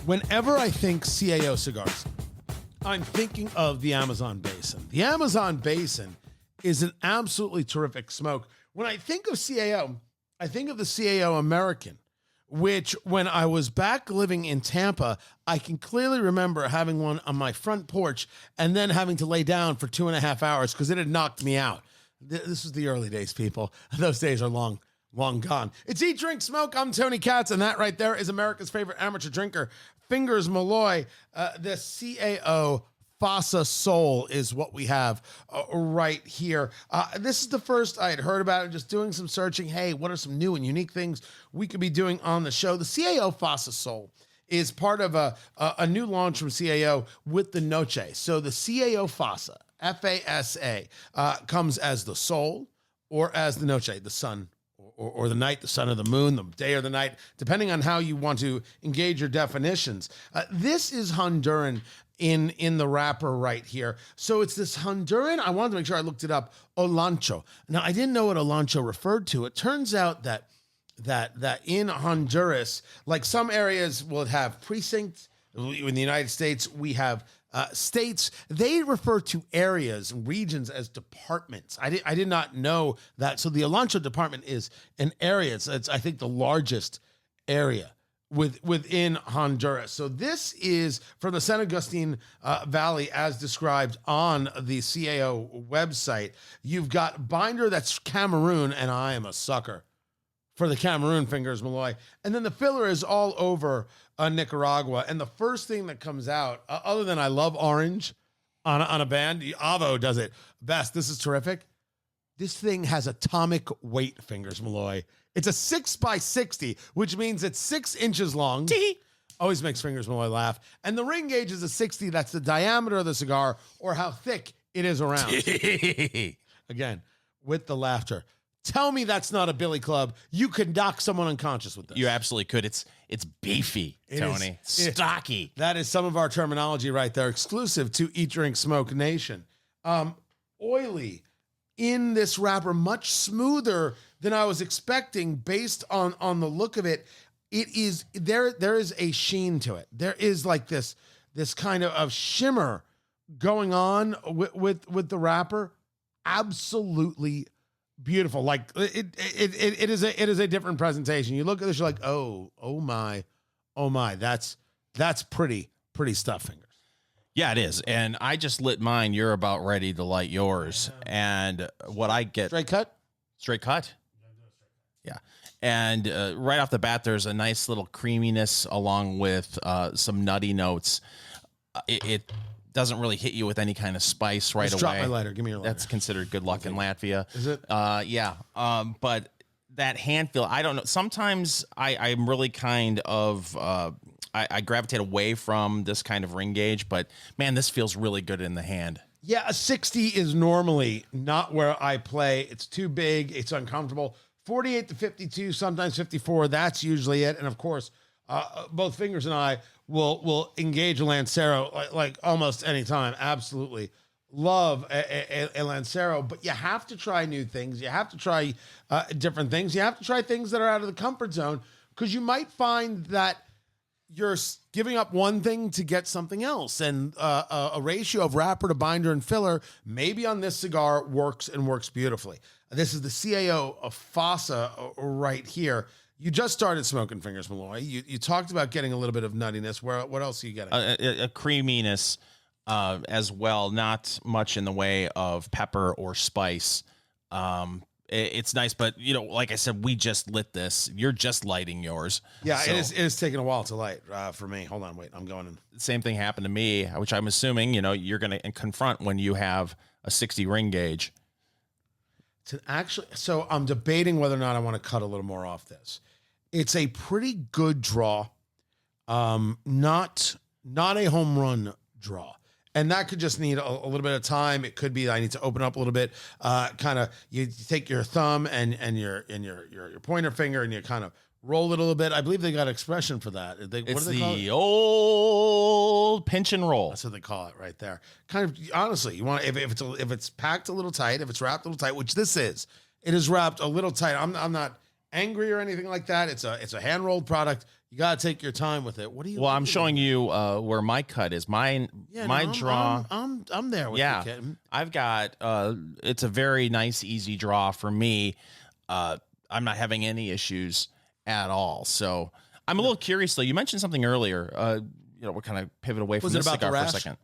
Whenever I think CAO cigars, I'm thinking of the Amazon Basin. The Amazon Basin is an absolutely terrific smoke. When I think of CAO, I think of the CAO American, which when I was back living in Tampa, I can clearly remember having one on my front porch and then having to lay down for 2.5 hours because it had knocked me out. This was the early days, people. Those days are long gone. It's Eat, Drink, Smoke. I'm Tony Katz, and that right there is America's favorite amateur drinker, Fingers Malloy. The CAO FASA Soul is what we have right here. This is the first I had heard about it, just doing some searching. Hey, what are some new and unique things we could be doing on the show? The CAO FASA Soul is part of a new launch from CAO with the Noche. So the CAO FASA, F-A-S-A, comes as the soul or as the Noche, the sun or the night, the sun or the moon, the day or the night, depending on how you want to engage your definitions. This is Honduran in the wrapper right here. So it's this Honduran, I wanted to make sure I looked it up, Olancho. Now, I didn't know what Olancho referred to. It turns out that in Honduras, like some areas will have precincts. In the United States, we have states. They refer to areas and regions as departments. I did not know that. So the Olancho department is an area. It's I think the largest area within Honduras. So this is from the San Agustin Valley as described on the CAO website. You've got binder that's Cameroon, and I am a sucker for the Cameroon Fingers Malloy. And then the filler is all over Nicaragua. And the first thing that comes out, other than I love orange on a band, Avo does it best. This is terrific. This thing has atomic weight, Fingers Malloy. It's a 6x60, which means it's 6 inches long. Always makes Fingers Malloy laugh. And the ring gauge is a 60. That's the diameter of the cigar or how thick it is around. Again, with the laughter. Tell me that's not a billy club. You could knock someone unconscious with this. You absolutely could. It's beefy, Tony. Stocky. That is some of our terminology right there, exclusive to Eat, Drink, Smoke Nation. Oily in this wrapper, much smoother than I was expecting based on the look of it. It is there is a sheen to it. There is like this kind of shimmer going on with the wrapper. Absolutely beautiful. Like it is a different presentation. You look at this, you're like, oh my, that's pretty stuff, Fingers. Yeah, it is. And I just lit mine. You're about ready to light yours. And what I get, Straight cut. Yeah. And right off the bat, there's a nice little creaminess along with some nutty notes. It doesn't really hit you with any kind of spice right away. Drop my lighter. Give me your lighter. That's considered good luck in Latvia. Is it? Yeah. But that hand feel, I don't know. Sometimes I'm really kind of, I gravitate away from this kind of ring gauge, but man, this feels really good in the hand. Yeah, a 60 is normally not where I play. It's too big. It's uncomfortable. 48 to 52, sometimes 54. That's usually it. And of course, both Fingers and I will engage a Lancero like almost any time. Absolutely love a Lancero, but you have to try new things. You have to try different things. You have to try things that are out of the comfort zone because you might find that you're giving up one thing to get something else. And a ratio of wrapper to binder and filler, maybe on this cigar works beautifully. This is the CAO of FASA right here. You just started smoking, Fingers Malloy. You talked about getting a little bit of nuttiness. What else are you getting? A creaminess as well. Not much in the way of pepper or spice. It's nice, but like I said, we just lit this. You're just lighting yours. Yeah, so, it is taking a while to light for me. Hold on, wait, I'm going in. Same thing happened to me, which I'm assuming you're going to confront when you have a 60 ring gauge. So I'm debating whether or not I want to cut a little more off this. It's a pretty good draw, not a home run draw. And that could just need a little bit of time. It could be I need to open up a little bit. Kind of you take your thumb and your pointer finger and you kind of roll it a little bit. I believe they got an expression for that. What do they call it? Old pinch and roll. That's what they call it right there. Kind of honestly, you want if it's packed a little tight, if it's wrapped a little tight, which this is, it is wrapped a little tight. I'm not angry or anything like that. It's a hand rolled product. You got to take your time with it. What do you? Well, I'm showing you where my cut is. My draw. I'm there with you, kitten. I've got. It's a very nice, easy draw for me. I'm not having any issues at all. So I'm a little curious though. You mentioned something earlier. We're kind of pivot away from this cigar for a second.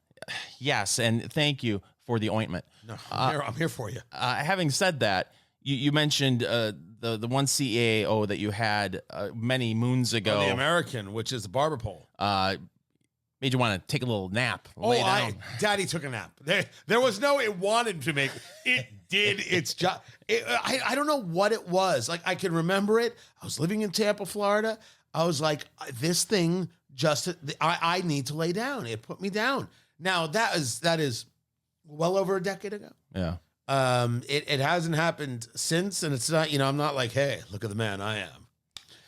Yes, and thank you for the ointment. No, I'm here for you. Having said that, you mentioned the one CAO that you had many moons ago. The American, which is the barber pole. Made you want to take a little nap. Daddy took a nap. There was no it wanted to make. It did its job. I don't know what it was. Like, I can remember it. I was living in Tampa, Florida. I was like, this thing I need to lay down. It put me down. Now that is well over a decade ago. Yeah. It hasn't happened since, and it's not, I'm not like, hey, look at the man I am.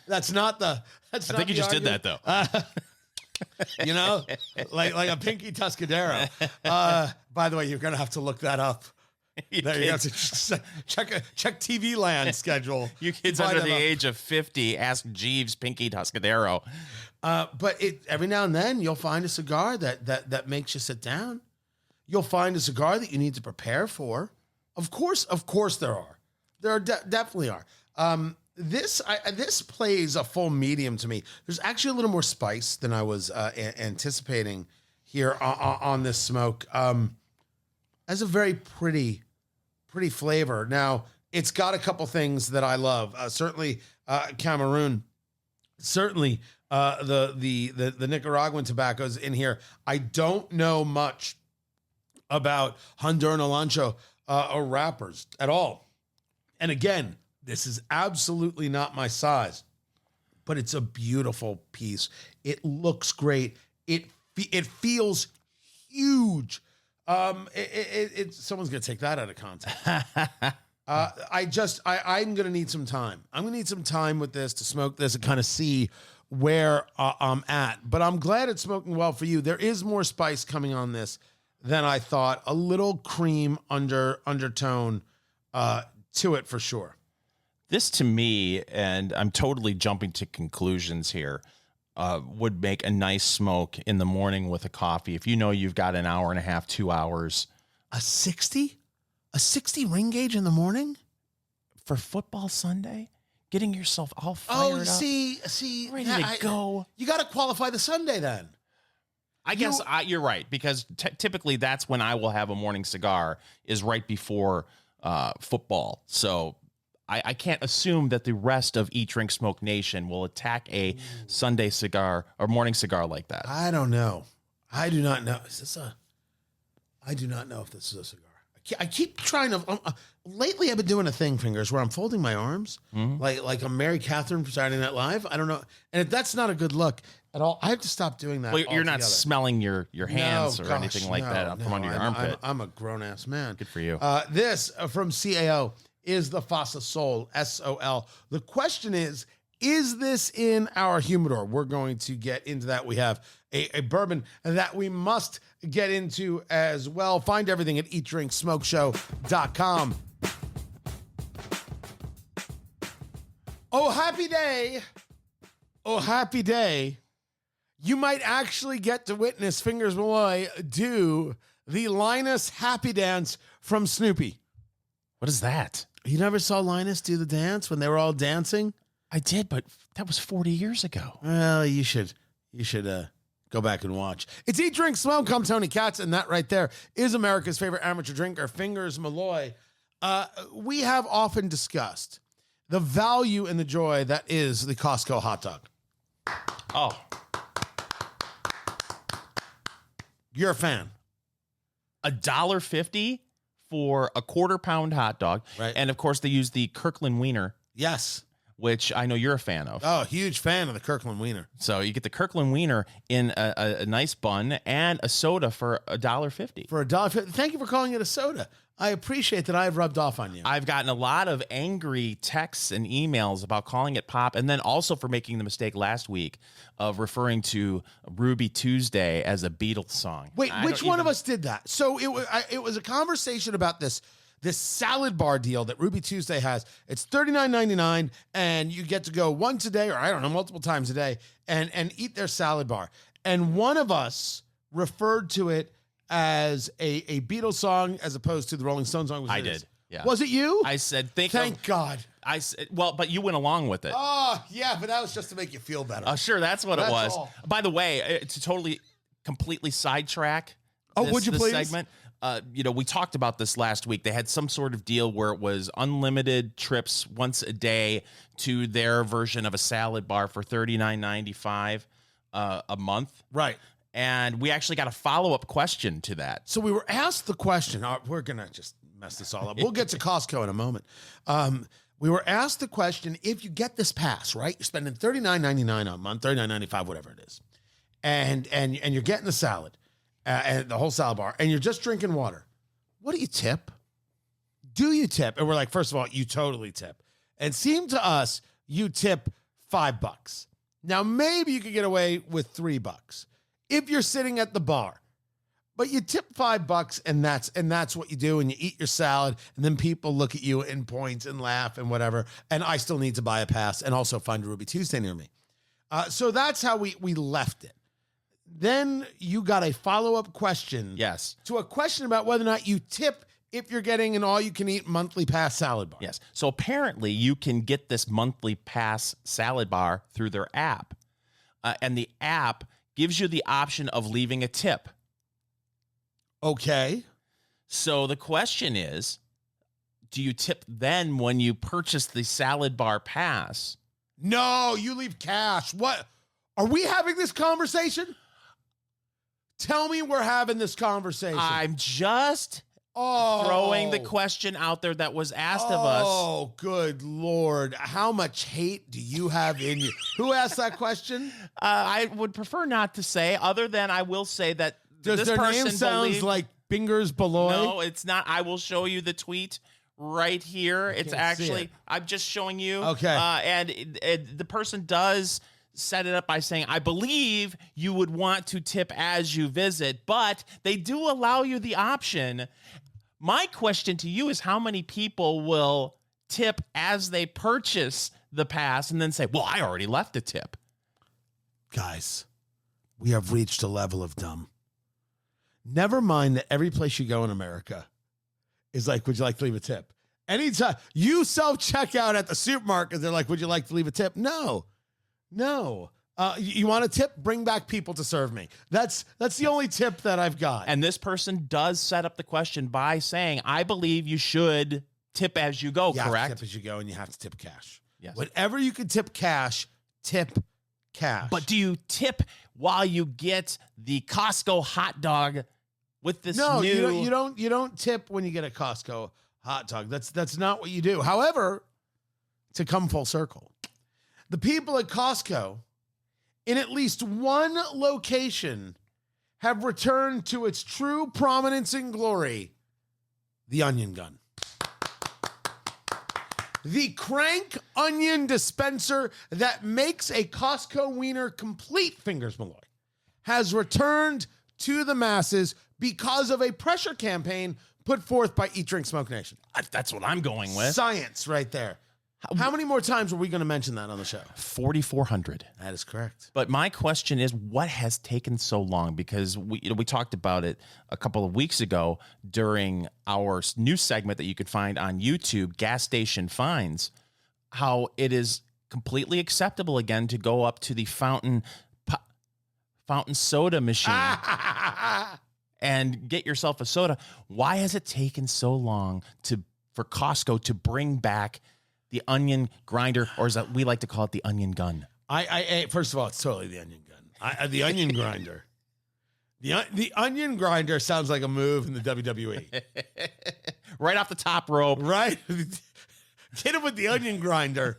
That's not the. I think you just did that though. Like a Pinky Tuscadero. By the way, you're gonna have to look that up. You have to check TV Land schedule. You kids under the age of 50, ask Jeeves Pinky Tuscadero. But every now and then you'll find a cigar that makes you sit down. You'll find a cigar that you need to prepare for. Of course there are. There definitely are. This plays a full medium to me. There's actually a little more spice than I was anticipating here on this smoke. Has a very pretty flavor. Now, it's got a couple things that I love. Certainly Cameroon. Certainly the Nicaraguan tobaccos in here. I don't know much about Honduran Olancho or wrappers at all. And again, this is absolutely not my size, but it's a beautiful piece. It looks great. It feels huge. Someone's gonna take that out of context. I'm gonna need some time. I'm gonna need some time with this to smoke this and kind of see where I'm at. But I'm glad it's smoking well for you. There is more spice coming on this than I thought. A little cream undertone to it for sure. This to me, and I'm totally jumping to conclusions here, would make a nice smoke in the morning with a coffee. If you know you've got an hour and a half, 2 hours. A 60 ring gauge in the morning? For football Sunday? Getting yourself all fired up. See, ready to go. You got to qualify the Sunday then. I guess you're right, because typically that's when I will have a morning cigar, is right before football. So I can't assume that the rest of Eat, Drink, Smoke Nation will attack a Sunday cigar or morning cigar like that. I don't know. I do not know. I do not know if this is a cigar. I keep trying to. Lately, I've been doing a thing, Fingers, where I'm folding my arms like I'm Mary Catherine from Saturday Night Live. I don't know, and that's not a good look at all. I have to stop doing that. Well, you're not smelling your hands or anything like that from under your armpit. I'm a grown ass man. Good for you. This from CAO is the FASA Sol, SOL. The question is this in our humidor? We're going to get into that. We have a bourbon that we must get into as well. Find everything at eatdrinksmokeshow.com. Oh, happy day. Oh, happy day. You might actually get to witness Fingers Malloy do the Linus Happy Dance from Snoopy. What is that? You never saw Linus do the dance when they were all dancing? I did, but that was 40 years ago. Well, you should go back and watch. It's Eat, Drink, Smoke. I'm Tony Katz, and that right there is America's favorite amateur drinker, Fingers Malloy. We have often discussed the value and the joy that is the Costco hot dog. Oh. You're a fan. $1.50 for a quarter-pound hot dog. Right. And, of course, they use the Kirkland Wiener. Yes. Which I know you're a fan of. Oh, huge fan of the Kirkland Wiener. So you get the Kirkland Wiener in a nice bun and a soda for $1.50. For $1.50. Thank you for calling it a soda. I appreciate that I've rubbed off on you. I've gotten a lot of angry texts and emails about calling it pop, and then also for making the mistake last week of referring to Ruby Tuesday as a Beatles song. Wait, which one of us did that? So it was a conversation about this this salad bar deal that Ruby Tuesday has. It's $39.99, and you get to go once a day, or I don't know, multiple times a day, and eat their salad bar. And one of us referred to it as a Beatles song as opposed to the Rolling Stones song. I did. Yeah. Was it you? I said, thank God. I said, well, but you went along with it. Oh, yeah, but that was just to make you feel better. Sure, that's what it was. All. By the way, to completely sidetrack would you please? segment, we talked about this last week. They had some sort of deal where it was unlimited trips once a day to their version of a salad bar for $39.95 a month. Right. And we actually got a follow-up question to that. So we were asked the question. We're going to just mess this all up. We'll get to Costco in a moment. We were asked the question, if you get this pass, right? You're spending $39.99 a month, $39.95, whatever it is. And you're getting the salad and the whole salad bar, and you're just drinking water. What do you tip? Do you tip? And we're like, first of all, you totally tip. And it seemed to us you tip $5. Now, maybe you could get away with $3 if you're sitting at the bar. But you tip $5, and that's what you do, and you eat your salad, and then people look at you and point and laugh and whatever. And I still need to buy a pass and also find a Ruby Tuesday near me. So that's how we left it. Then you got a follow-up question. Yes. To a question about whether or not you tip if you're getting an all-you-can-eat monthly pass salad bar. Yes. So apparently you can get this monthly pass salad bar through their app. And the app gives you the option of leaving a tip. Okay. So the question is, do you tip then when you purchase the salad bar pass? No, you leave cash. What? Are we having this conversation? Tell me we're having this conversation. I'm just throwing the question out there that was asked of us. Oh, good Lord. How much hate do you have in you? Who asked that question? I would prefer not to say, other than I will say that Does this their person name sounds like Bingers Beloy? No, it's not. I will show you the tweet right here. It's actually, I'm just showing you. Okay. And the person does set it up by saying, I believe you would want to tip as you visit, but they do allow you the option. My question to you is, how many people will tip as they purchase the pass and then say, well, I already left a tip? Guys, we have reached a level of dumb. Never mind that every place you go in America is like, would you like to leave a tip? Anytime you self-checkout at the supermarket, they're like, would you like to leave a tip? No. You want a tip? Bring back people to serve me. That's the only tip that I've got. And this person does set up the question by saying, I believe you should tip as you go, you correct? Have to tip as you go, and you have to tip cash. Yes. Whatever you can tip cash, tip cash. But do you tip while you get the Costco hot dog with this No, new... you don't tip when you get a Costco hot dog. That's not what you do. However, to come full circle, the people at Costco, in at least one location, have returned to its true prominence and glory, the onion gun. The crank onion dispenser that makes a Costco wiener complete, Fingers Malloy, has returned to the masses because of a pressure campaign put forth by Eat, Drink, Smoke Nation. That's what I'm going with. Science right there. How many more times are we going to mention that on the show? 4,400. That is correct. But my question is, what has taken so long? Because we talked about it a couple of weeks ago during our new segment that you could find on YouTube, Gas Station Finds, how it is completely acceptable again to go up to the fountain soda machine and get yourself a soda. Why has it taken so long for Costco to bring back the onion grinder, or as we like to call it, the onion gun? I first of all, it's totally the onion gun. The onion grinder. The onion grinder sounds like a move in the WWE. Right off the top rope. Right? Hit him with the onion grinder.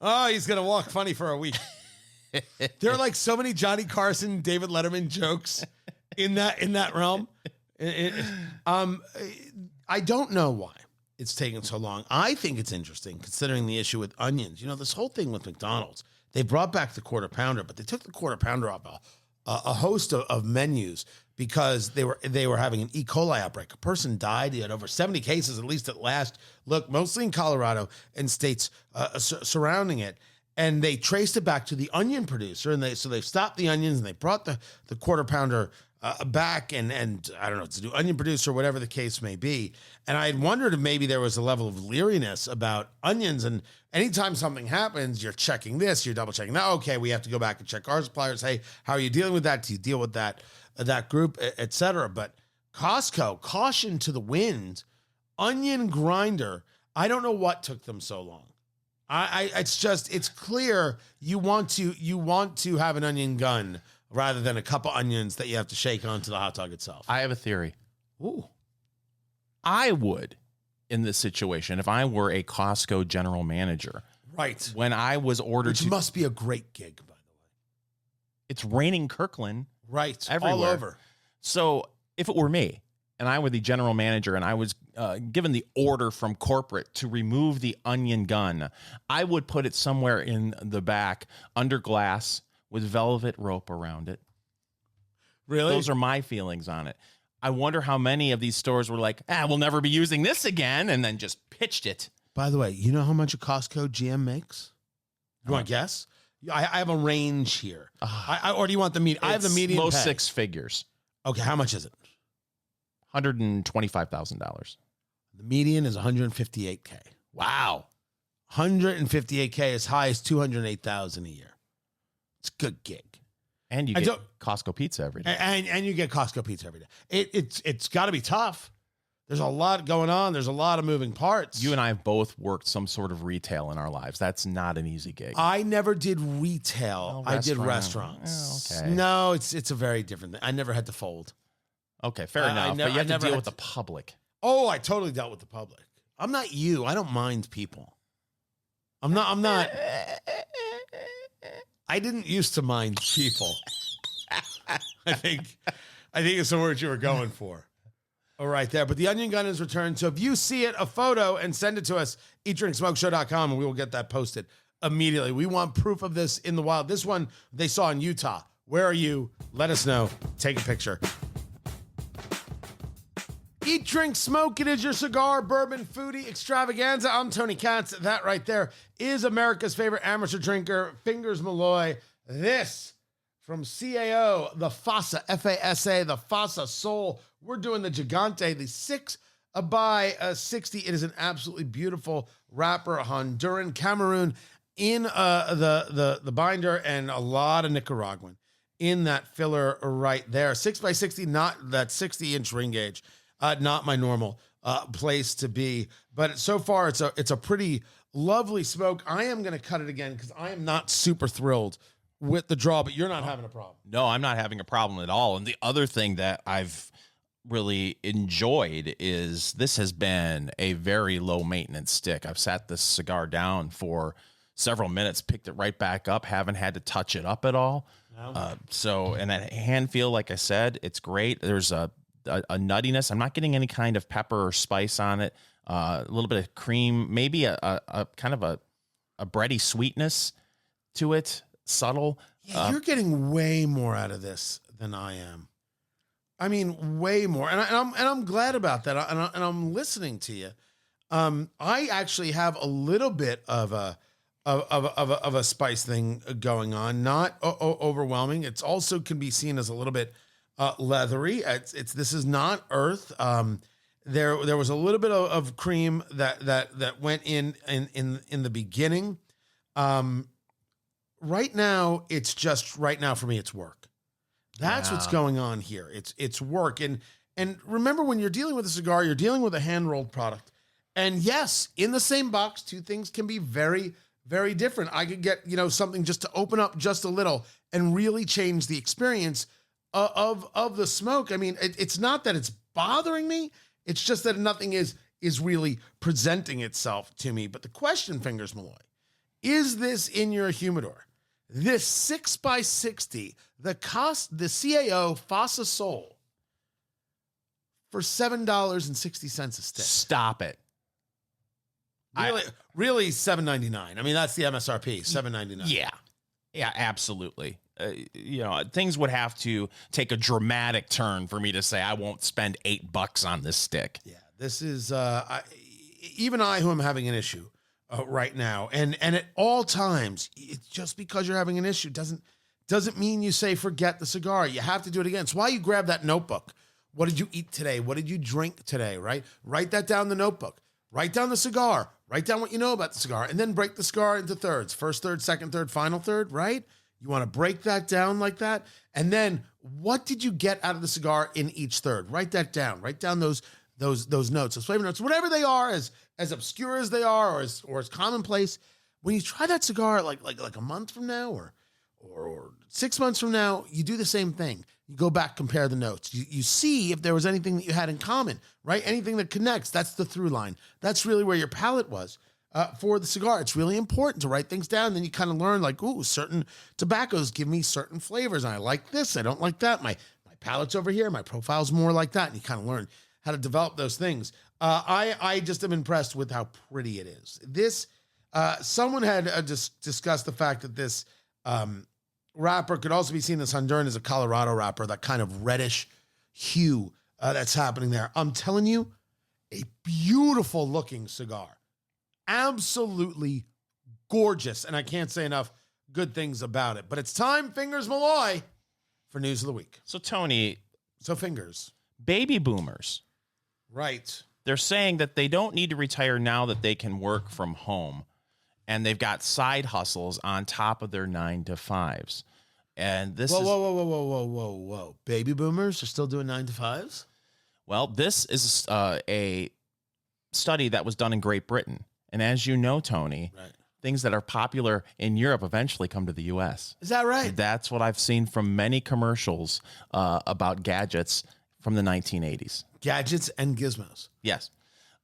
Oh, he's going to walk funny for a week. There are like so many Johnny Carson, David Letterman jokes in that realm. I don't know why it's taken so long. I think it's interesting considering the issue with onions. You know, this whole thing with McDonald's, they brought back the Quarter Pounder, but they took the Quarter Pounder off a host of menus because they were having an E. coli outbreak. A person died. He had over 70 cases, at least at last look, mostly in Colorado and states surrounding it. And they traced it back to the onion producer, and they've stopped the onions, and they brought the quarter pounder back, and I don't know, it's a new onion producer, whatever the case may be. And I had wondered if maybe there was a level of leeriness about onions. And anytime something happens, you're checking this, you're double checking that. Okay, we have to go back and check our suppliers. Hey, how are you dealing with that? Do you deal with that group, et cetera? But Costco, caution to the wind, onion grinder. I don't know what took them so long. It's clear you want to have an onion gun rather than a couple onions that you have to shake onto the hot dog itself. I have a theory. Ooh. I would, in this situation, if I were a Costco general manager, right, when I was ordered, which must be a great gig, by the way. It's raining Kirkland, right, everywhere. All over. So if it were me and I were the general manager and I was given the order from corporate to remove the onion gun, I would put it somewhere in the back under glass with velvet rope around it. Really? Those are my feelings on it. I wonder how many of these stores were like, we'll never be using this again, and then just pitched it. By the way, you know how much a Costco GM makes? You want to guess? I have a range here. Or do you want the median? I have the median. Low pay. six figures. Okay, how much is it? $125,000. The median is $158K. Wow. 158K, as high as $208,000 a year. It's a good gig. And you get Costco pizza every day. And you get Costco pizza every day. It's got to be tough. There's a lot going on. There's a lot of moving parts. You and I have both worked some sort of retail in our lives. That's not an easy gig. I never did retail. I did restaurants. Okay. No, it's a very different thing. I never had to fold. Okay, fair enough. But you have to deal with the public. Oh, I totally dealt with the public. I'm not you. I don't mind people. I'm not. I didn't used to mind people. I think it's the word you were going for. All right there. But the onion gun is returned. So if you see it, a photo, and send it to us, eatdrinksmokeshow.com, and we will get that posted immediately. We want proof of this in the wild. This one they saw in Utah. Where are you? Let us know. Take a picture. Eat, drink, smoke. It is your cigar, bourbon, foodie extravaganza. I'm Tony Katz. That right there is America's favorite amateur drinker, Fingers Malloy. This from CAO, the FASA, F-A-S-A, the FASA Soul. We're doing the Gigante, the 6x60. It is an absolutely beautiful wrapper, Honduran, Cameroon in the binder, and a lot of Nicaraguan in that filler right there. 6x60, not that 60-inch ring gauge. Not my normal place to be, but so far it's a pretty lovely smoke. I am going to cut it again because I am not super thrilled with the draw, but you're not having a problem. No, I'm not having a problem at all. And the other thing that I've really enjoyed is this has been a very low maintenance stick. I've sat this cigar down for several minutes, picked it right back up, haven't had to touch it up at all. So, and that hand feel, like I said, it's great. There's a nuttiness. I'm not getting any kind of pepper or spice on it. A little bit of cream, maybe a kind of a bready sweetness to it, subtle. Yeah, you're getting way more out of this than I am. I mean, way more, and I'm glad about that. And I'm listening to you. I actually have a little bit of a spice thing going on, not overwhelming. It's also can be seen as a little bit leathery. This is not earth. There was a little bit of cream that went in the beginning. Right now for me, it's work. That's what's going on here. It's work. And remember, when you're dealing with a cigar, you're dealing with a hand rolled product. And yes, in the same box, two things can be very, very different. I could get, something just to open up just a little and really change the experience of the smoke. I mean, it's not that it's bothering me. It's just that nothing is really presenting itself to me. But the question, Fingers Malloy, is this in your humidor? This 6x60, the CAO FASA Soul for $7.60 a stick. Stop it. Really $7.99. I mean, that's the MSRP, $7.99. Yeah, absolutely. things would have to take a dramatic turn for me to say I won't spend $8 on this stick. Yeah, this is even I who am having an issue right now, and at all times, it's just because you're having an issue doesn't mean you say forget the cigar. You have to do it again. It's why you grab that notebook. What did you eat today? What did you drink today? Right? Write that down in the notebook. Write down the cigar. Write down what you know about the cigar, and then break the cigar into thirds: first third, second third, final third. Right? You want to break that down like that. And then what did you get out of the cigar in each third? Write that down. Write down those notes, those flavor notes, whatever they are, as obscure as they are or as commonplace. When you try that cigar like a month from now or 6 months from now, you do the same thing. You go back, compare the notes. You see if there was anything that you had in common, right? Anything that connects. That's the through line. That's really where your palate was. For the cigar, it's really important to write things down. Then you kind of learn like, ooh, certain tobaccos give me certain flavors. And I like this. I don't like that. My palate's over here. My profile's more like that. And you kind of learn how to develop those things. I just am impressed with how pretty it is. This, someone had discussed the fact that this wrapper could also be seen as Honduran as a Colorado wrapper, that kind of reddish hue that's happening there. I'm telling you, a beautiful looking cigar. Absolutely gorgeous. And I can't say enough good things about it. But it's time, Fingers Malloy, for News of the Week. So, Tony. So, Fingers. Baby boomers. Right. They're saying that they don't need to retire now that they can work from home. And they've got side hustles on top of their 9-to-5s. And this Whoa. Baby boomers are still doing 9-to-5s? Well, this is a study that was done in Great Britain. And as you know, Tony, right, things that are popular in Europe eventually come to the U.S. Is that right? That's what I've seen from many commercials about gadgets from the 1980s. Gadgets and gizmos. Yes.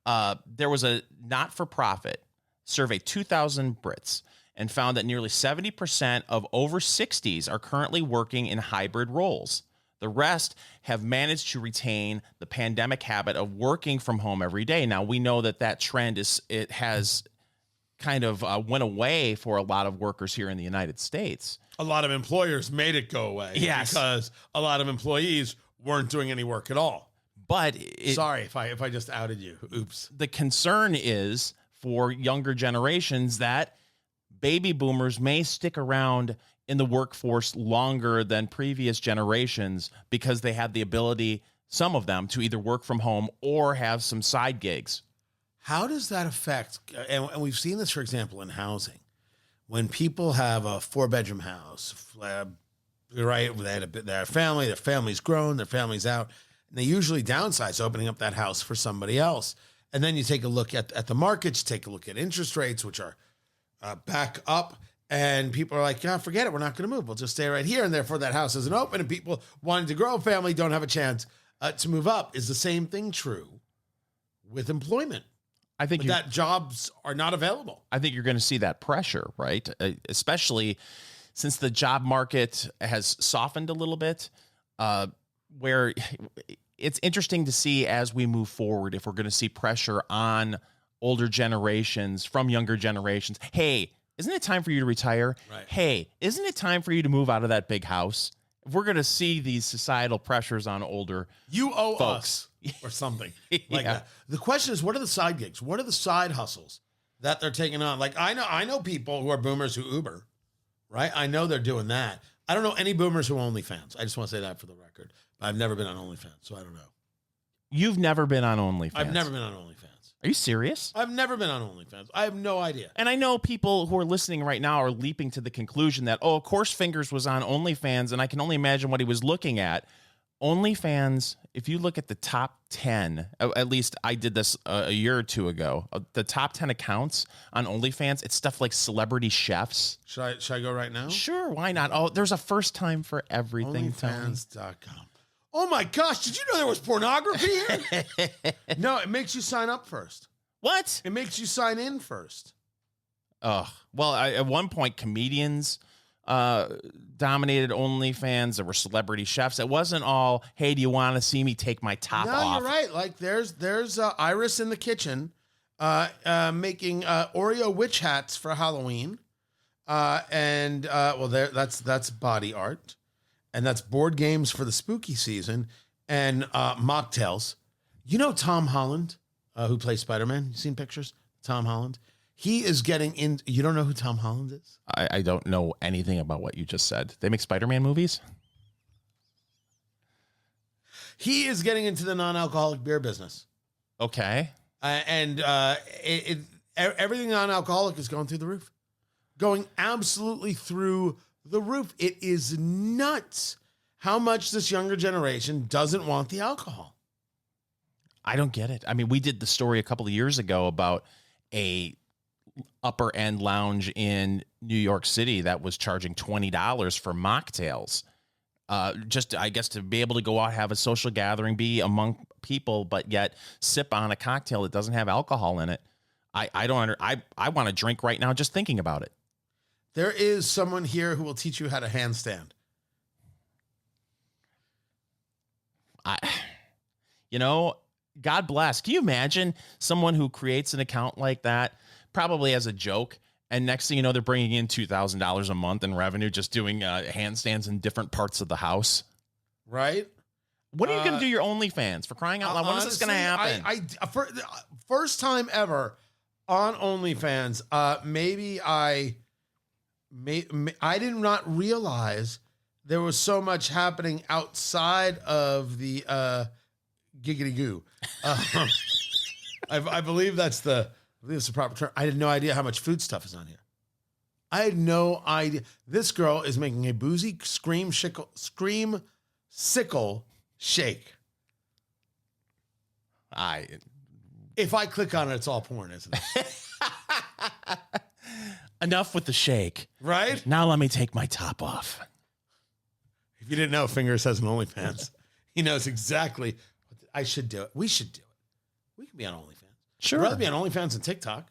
There was a not-for-profit survey, 2,000 Brits, and found that nearly 70% of over 60s are currently working in hybrid roles. The rest have managed to retain the pandemic habit of working from home every day. Now, we know that trend has kind of went away for a lot of workers here in the United States. A lot of employers made it go away. Yes. Because a lot of employees weren't doing any work at all. But sorry if I just outed you. Oops. The concern is for younger generations that baby boomers may stick around in the workforce longer than previous generations because they have the ability, some of them, to either work from home or have some side gigs. How does that affect, and we've seen this, for example, in housing, when people have a 4-bedroom house, right, they had their family, their family's grown, their family's out, and they usually downsize, opening up that house for somebody else. And then you take a look at the markets, take a look at interest rates, which are back up. And people are like, yeah, forget it. We're not going to move. We'll just stay right here. And therefore, that house isn't open. And people wanting to grow a family don't have a chance to move up. Is the same thing true with employment? I think that jobs are not available. I think you're going to see that pressure, right? Especially since the job market has softened a little bit, where it's interesting to see as we move forward if we're going to see pressure on older generations from younger generations. Hey, isn't it time for you to retire? Right. Hey, isn't it time for you to move out of that big house? If we're going to see these societal pressures on older you owe folks us or something like that. The question is, what are the side gigs? What are the side hustles that they're taking on? Like I know people who are boomers who Uber, right? I know they're doing that. I don't know any boomers who are OnlyFans. I just want to say that for the record. But I've never been on OnlyFans, so I don't know. You've never been on OnlyFans? I've never been on OnlyFans. Are you serious? I've never been on OnlyFans. I have no idea. And I know people who are listening right now are leaping to the conclusion that, oh, of course Fingers was on OnlyFans, and I can only imagine what he was looking at. OnlyFans, if you look at the top 10, at least I did this a year or two ago, the top 10 accounts on OnlyFans, it's stuff like celebrity chefs. Should I go right now? Sure, why not? Oh, there's a first time for everything. OnlyFans.com. Oh my gosh, did you know there was pornography here? No, it makes you sign up first. What? It makes you sign in first. Oh, well, at one point, comedians dominated OnlyFans. There were celebrity chefs. It wasn't all, hey, do you want to see me take my top off? No, you're right. Like there's Iris in the kitchen making Oreo witch hats for Halloween. That's body art, and that's board games for the spooky season, and mocktails. You know Tom Holland, who plays Spider-Man? You seen pictures? Tom Holland. He is getting in. You don't know who Tom Holland is? I don't know anything about what you just said. They make Spider-Man movies? He is getting into the non-alcoholic beer business. Okay. Everything non-alcoholic is going through the roof. Going absolutely through the roof. It is nuts how much this younger generation doesn't want the alcohol. I don't get it. I mean, we did the story a couple of years ago about a upper end lounge in New York City that was charging $20 for mocktails. Just, I guess, to be able to go out, have a social gathering, be among people, but yet sip on a cocktail that doesn't have alcohol in it. I want to drink right now just thinking about it. There is someone here who will teach you how to handstand. God bless. Can you imagine someone who creates an account like that, probably as a joke, and next thing you know, they're bringing in $2,000 a month in revenue just doing handstands in different parts of the house? Right? What are you going to do your OnlyFans, for crying out loud? When is this going to happen? First time ever on OnlyFans. I did not realize there was so much happening outside of the giggity goo. I believe that's the proper term. I had no idea how much food stuff is on here. I had no idea. This girl is making a boozy scream sickle shake. If I click on it, it's all porn, isn't it? Enough with the shake. Right? Now let me take my top off. If you didn't know, Fingers has an OnlyFans. He knows exactly. I should do it. We should do it. We can be on OnlyFans. Sure. I'd rather be on OnlyFans and TikTok.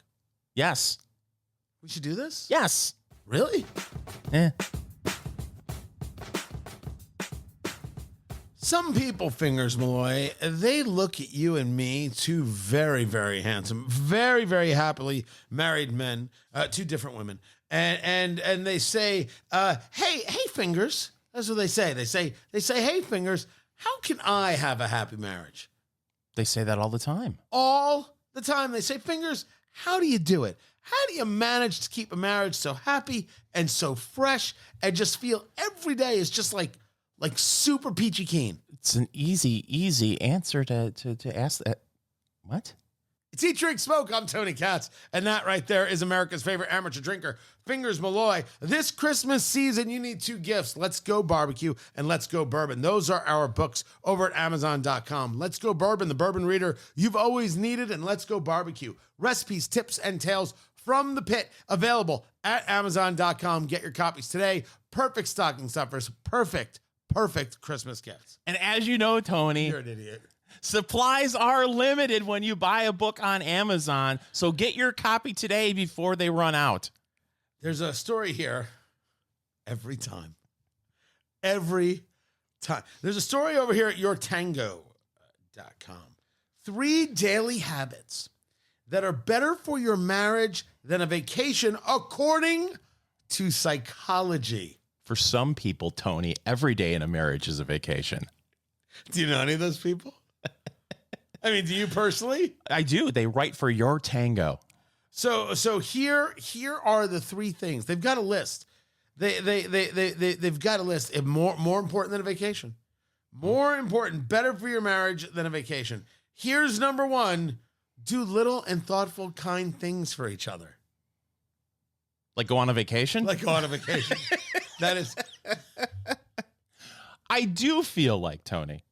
Yes. We should do this? Yes. Really? Yeah. Some people, Fingers Malloy, they look at you and me, two very, very handsome, very, very happily married men, two different women, and they say, hey, Fingers. That's what they say. They say, hey, Fingers, how can I have a happy marriage? They say that all the time. All the time. They say, Fingers, how do you do it? How do you manage to keep a marriage so happy and so fresh and just feel every day is just like super peachy keen? It's an easy answer to ask that. What? It's Eat, Drink, Smoke. I'm Tony Katz, and that right there is America's favorite amateur drinker, Fingers Malloy. This Christmas season, you need two gifts. Let's Go Barbecue and Let's Go Bourbon. Those are our books over at Amazon.com. Let's Go Bourbon, the bourbon reader you've always needed, and Let's Go Barbecue. Recipes, tips, and tales from the pit, available at Amazon.com. Get your copies today. Perfect stocking stuffers. Perfect Christmas gifts. And as you know, Tony, You're an idiot. Supplies are limited when you buy a book on Amazon, so get your copy today before they run out. There's a story here every time. Every time. There's a story over here at yourtango.com. 3 daily habits that are better for your marriage than a vacation, according to psychology. For some people, Tony, every day in a marriage is a vacation. Do you know any of those people? I mean, do you personally? I do. They write for Your Tango. So here are the 3 things. They've got a list. They've got a list. More important than a vacation. More important, better for your marriage than a vacation. Here's number 1. Do little and thoughtful, kind things for each other. Like go on a vacation? Like go on a vacation. That is. I do feel like, Tony.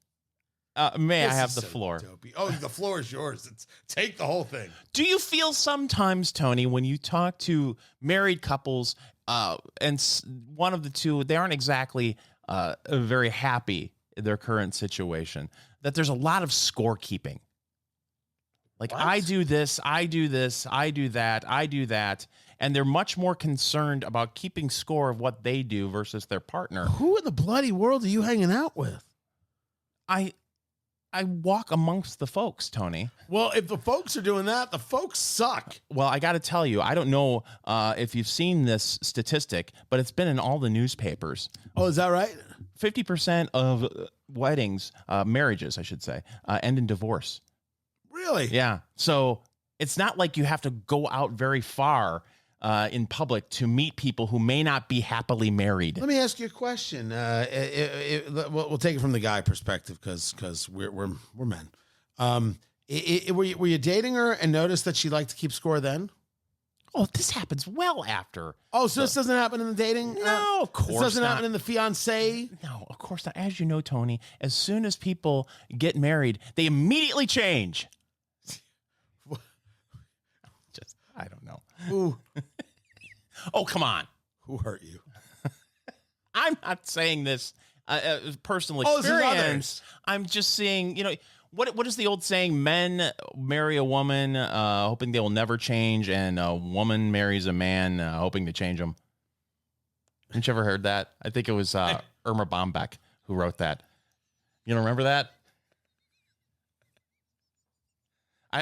May I have the floor? Dopey. Oh, the floor is yours. Take the whole thing. Do you feel sometimes, Tony, when you talk to married couples, and one of the two, they aren't exactly very happy in their current situation, that there's a lot of scorekeeping? Like, what? I do this, I do this, I do that, I do that. And they're much more concerned about keeping score of what they do versus their partner. Who in the bloody world are you hanging out with? I walk amongst the folks, Tony. Well, if the folks are doing that, the folks suck. Well, I got to tell you, I don't know if you've seen this statistic, but it's been in all the newspapers. Oh, is that right? 50% of weddings, marriages, I should say, end in divorce. Really? Yeah. So it's not like you have to go out very far in public to meet people who may not be happily married. Let me ask you a question. We'll take it from the guy perspective because we're men. Were you dating her and noticed that she liked to keep score then? Oh, this happens well after. Oh, so this doesn't happen in the dating? No, of course this doesn't not. happen in the fiance? No, of course not. As you know, Tony, as soon as people get married, they immediately change. Just, I don't know. Ooh. Oh, come on. Who hurt you? I'm not saying this personal Oh, this is experience. I'm just saying, you know, what is the old saying? Men marry a woman hoping they will never change, and a woman marries a man hoping to change them. Haven't you ever heard that? I think it was Irma Bombeck who wrote that. You don't remember that?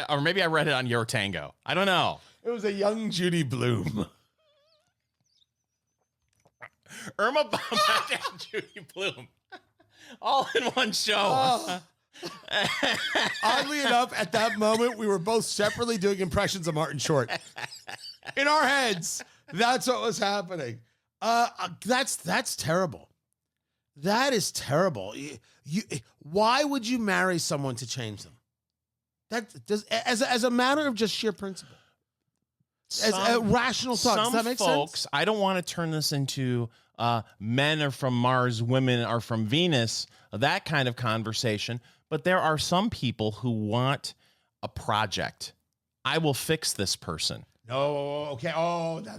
Or maybe I read it on Your Tango. I don't know. It was a young Judy Blume. Irma Bombeck and Judy Blume. All in one show. Oh. Oddly enough, at that moment, we were both separately doing impressions of Martin Short. In our heads, that's what was happening. That's terrible. That is terrible. Why would you marry someone to change them? That does, as a matter of just sheer principle, as a rational thought. Does that make sense? I don't want to turn this into men are from Mars, women are from Venus, that kind of conversation. But there are some people who want a project. I will fix this person. No, okay. Oh, now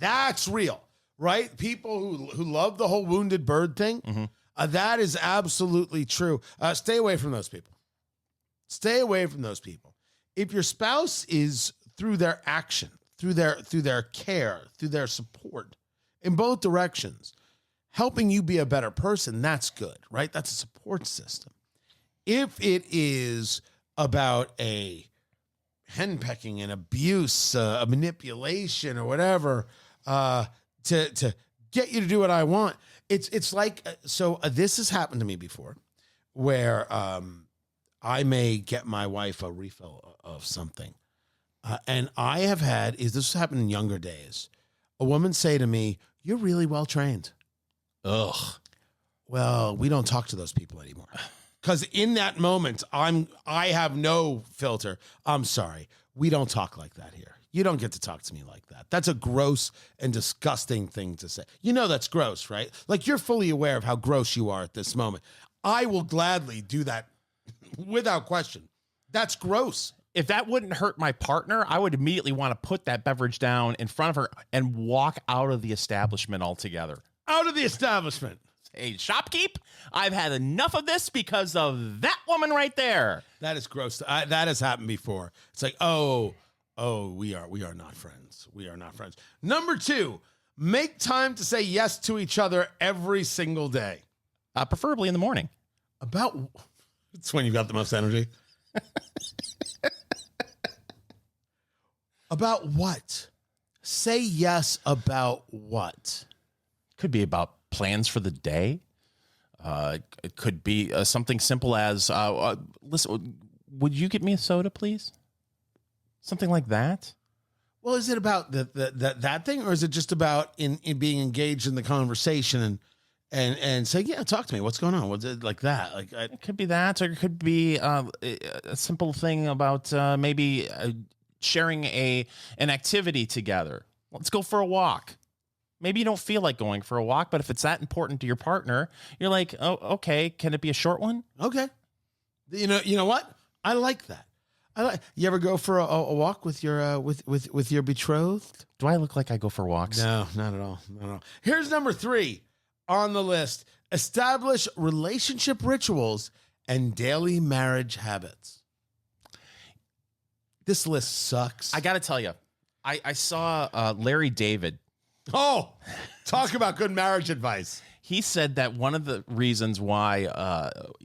that's real, right? People who love the whole wounded bird thing. Mm-hmm. That is absolutely true. Stay away from those people. Stay away from those people. If your spouse is through their action, through their care, through their support in both directions, helping you be a better person, that's good, right? That's a support system. If it is about a henpecking and abuse, a manipulation or whatever, to get you to do what I want, it's like, this has happened to me before where I may get my wife a refill of something. And I have had, this happened in younger days, a woman say to me, "You're really well trained." Ugh. Well, we don't talk to those people anymore. Because in that moment, I have no filter. I'm sorry. We don't talk like that here. You don't get to talk to me like that. That's a gross and disgusting thing to say. You know that's gross, right? Like, you're fully aware of how gross you are at this moment. I will gladly do that without question. That's gross. If that wouldn't hurt my partner, I would immediately want to put that beverage down in front of her and walk out of the establishment altogether. Out of the establishment. Hey, shopkeep, I've had enough of this because of that woman right there. That is gross. That has happened before. It's like, oh, we are not friends. We are not friends. Number 2, make time to say yes to each other every single day. Preferably in the morning. It's when you've got the most energy. About what? Say yes about what? Could be about plans for the day. It could be something simple as, listen, would you get me a soda, please? Something like that. Well, is it about that thing, or is it just about in being engaged in the conversation and say, yeah, talk to me. What's going on? What's it like that? It could be that, or it could be a simple thing about maybe sharing an activity together. Let's go for a walk. Maybe you don't feel like going for a walk, but if it's that important to your partner, you're like, oh, okay, can it be a short one? Okay. You know what? I like that. You ever go for a walk with your with your betrothed? Do I look like I go for walks? No, not at all. Not at all. Here's number 3 on the list. Establish relationship rituals and daily marriage habits. This list sucks. I got to tell you, I saw Larry David. Oh, talk about good marriage advice. He said that one of the reasons why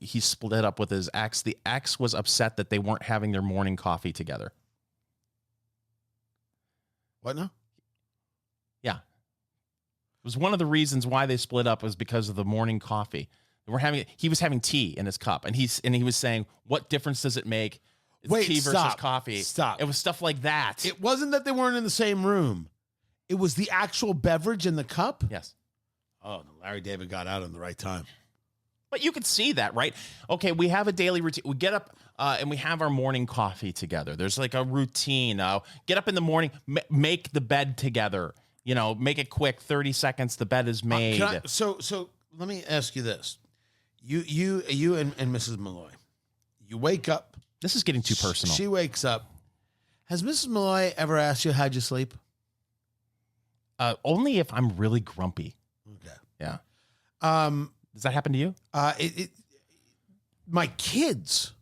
he split up with his ex, the ex was upset that they weren't having their morning coffee together. What now? Yeah. It was one of the reasons why they split up was because of the morning coffee. He was having tea in his cup, and he was saying, what difference does it make? It's Wait, tea versus stop. coffee. Stop. It was stuff like that. It wasn't that they weren't in the same room. It was the actual beverage in the cup? Yes. Oh, Larry David got out in the right time. But you could see that, right? Okay, we have a daily routine. We get up and we have our morning coffee together. There's like a routine. Get up in the morning, make the bed together. You know, make it quick. 30 seconds, the bed is made. So let me ask you this: you and Mrs. Malloy, you wake up. This is getting too personal. She wakes up. Has Mrs. Malloy ever asked you how'd you sleep? Only if I'm really grumpy. Okay. Yeah. Does that happen to you? My kids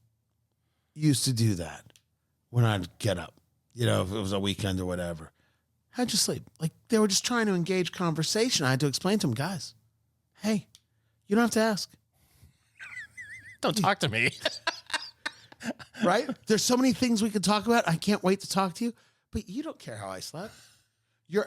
used to do that when I'd get up, you know, if it was a weekend or whatever. How'd you sleep? Like they were just trying to engage conversation. I had to explain to them, guys, hey, you don't have to ask. Don't talk to me. Right? There's so many things we could talk about. I can't wait to talk to you, but you don't care how I slept. You're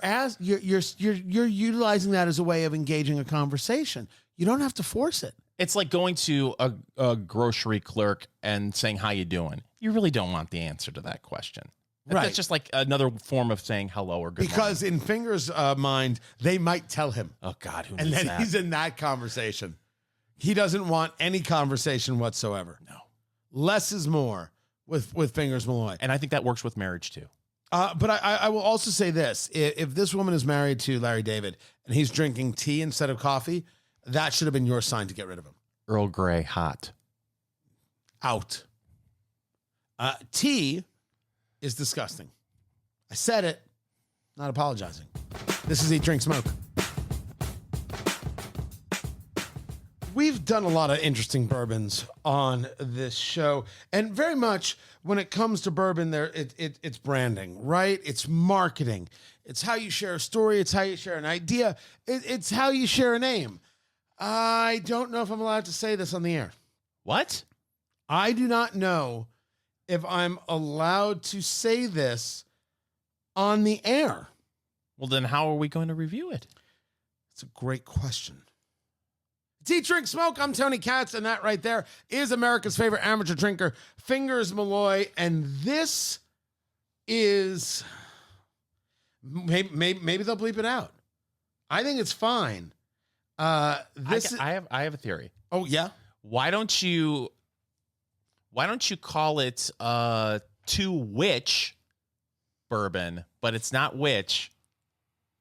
utilizing that as a way of engaging a conversation. You don't have to force it. It's like going to a grocery clerk and saying, how you doing? You really don't want the answer to that question. Right. That's just like another form of saying hello or good because morning. In Finger's mind, they might tell him. Oh, God, who and needs then that? he's in that conversation. He doesn't want any conversation whatsoever. No. Less is more with Fingers Malloy. And I think that works with marriage, too. But I will also say this. If this woman is married to Larry David and he's drinking tea instead of coffee, that should have been your sign to get rid of him. Earl Grey, hot. Out. Tea is disgusting. I said it, not apologizing. This is Eat, Drink, Smoke. We've done a lot of interesting bourbons on this show, and very much when it comes to bourbon, it's branding, right? It's marketing. It's how you share a story. It's how you share an idea. It's how you share a name. I don't know if I'm allowed to say this on the air. What? I do not know if I'm allowed to say this on the air. Well, then how are we going to review it? It's a great question. It's Eat, Drink, Smoke. I'm Tony Katz, and that right there is America's favorite amateur drinker, Fingers Malloy. And this is... Maybe they'll bleep it out. I think it's fine. I have a theory. Oh, yeah? Why don't you call it Two Witch Bourbon, but it's not witch,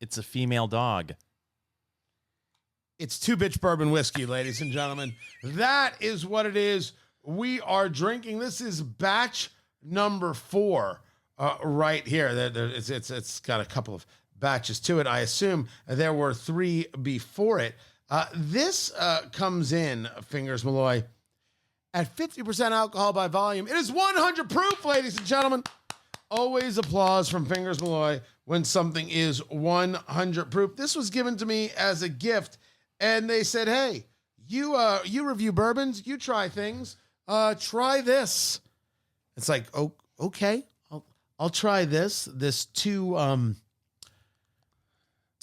it's a female dog. It's Two Bitch Bourbon whiskey, ladies and gentlemen. That is what it is. We are drinking. This is batch number 4 right here. It's got a couple of batches to it. I assume there were 3 before it. This comes in, Fingers Malloy, at 50% alcohol by volume. It is 100 proof, ladies and gentlemen. Always applause from Fingers Malloy when something is 100 proof. This was given to me as a gift. And they said, hey, you review bourbons, you try things, try this. It's like, oh, okay, I'll try this Two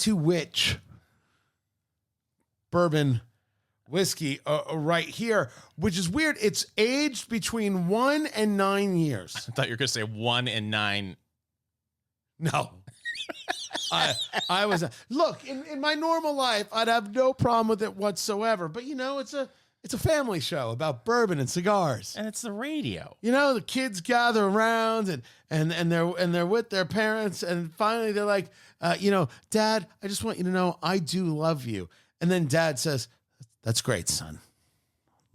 Witch Bourbon whiskey right here, which is weird. It's aged between 1 and 9 years. I thought you were going to say 1 and 9. No. I was look in my normal life, I'd have no problem with it whatsoever. But you know, it's a family show about bourbon and cigars, and it's the radio. You know, the kids gather around and they're with their parents, and finally they're like, Dad, I just want you to know I do love you. And then Dad says, "That's great, son.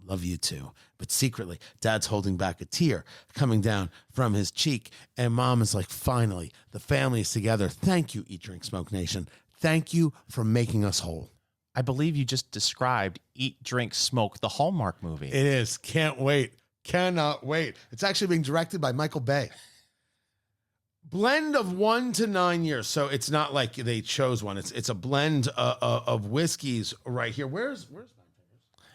Love you too." But secretly, Dad's holding back a tear coming down from his cheek. And Mom is like, finally, the family is together. Thank you, Eat, Drink, Smoke Nation. Thank you for making us whole. I believe you just described Eat, Drink, Smoke, the Hallmark movie. It is. Can't wait. Cannot wait. It's actually being directed by Michael Bay. Blend of 1 to 9 years. So it's not like they chose one. It's a blend of whiskeys right here. Where's my fingers?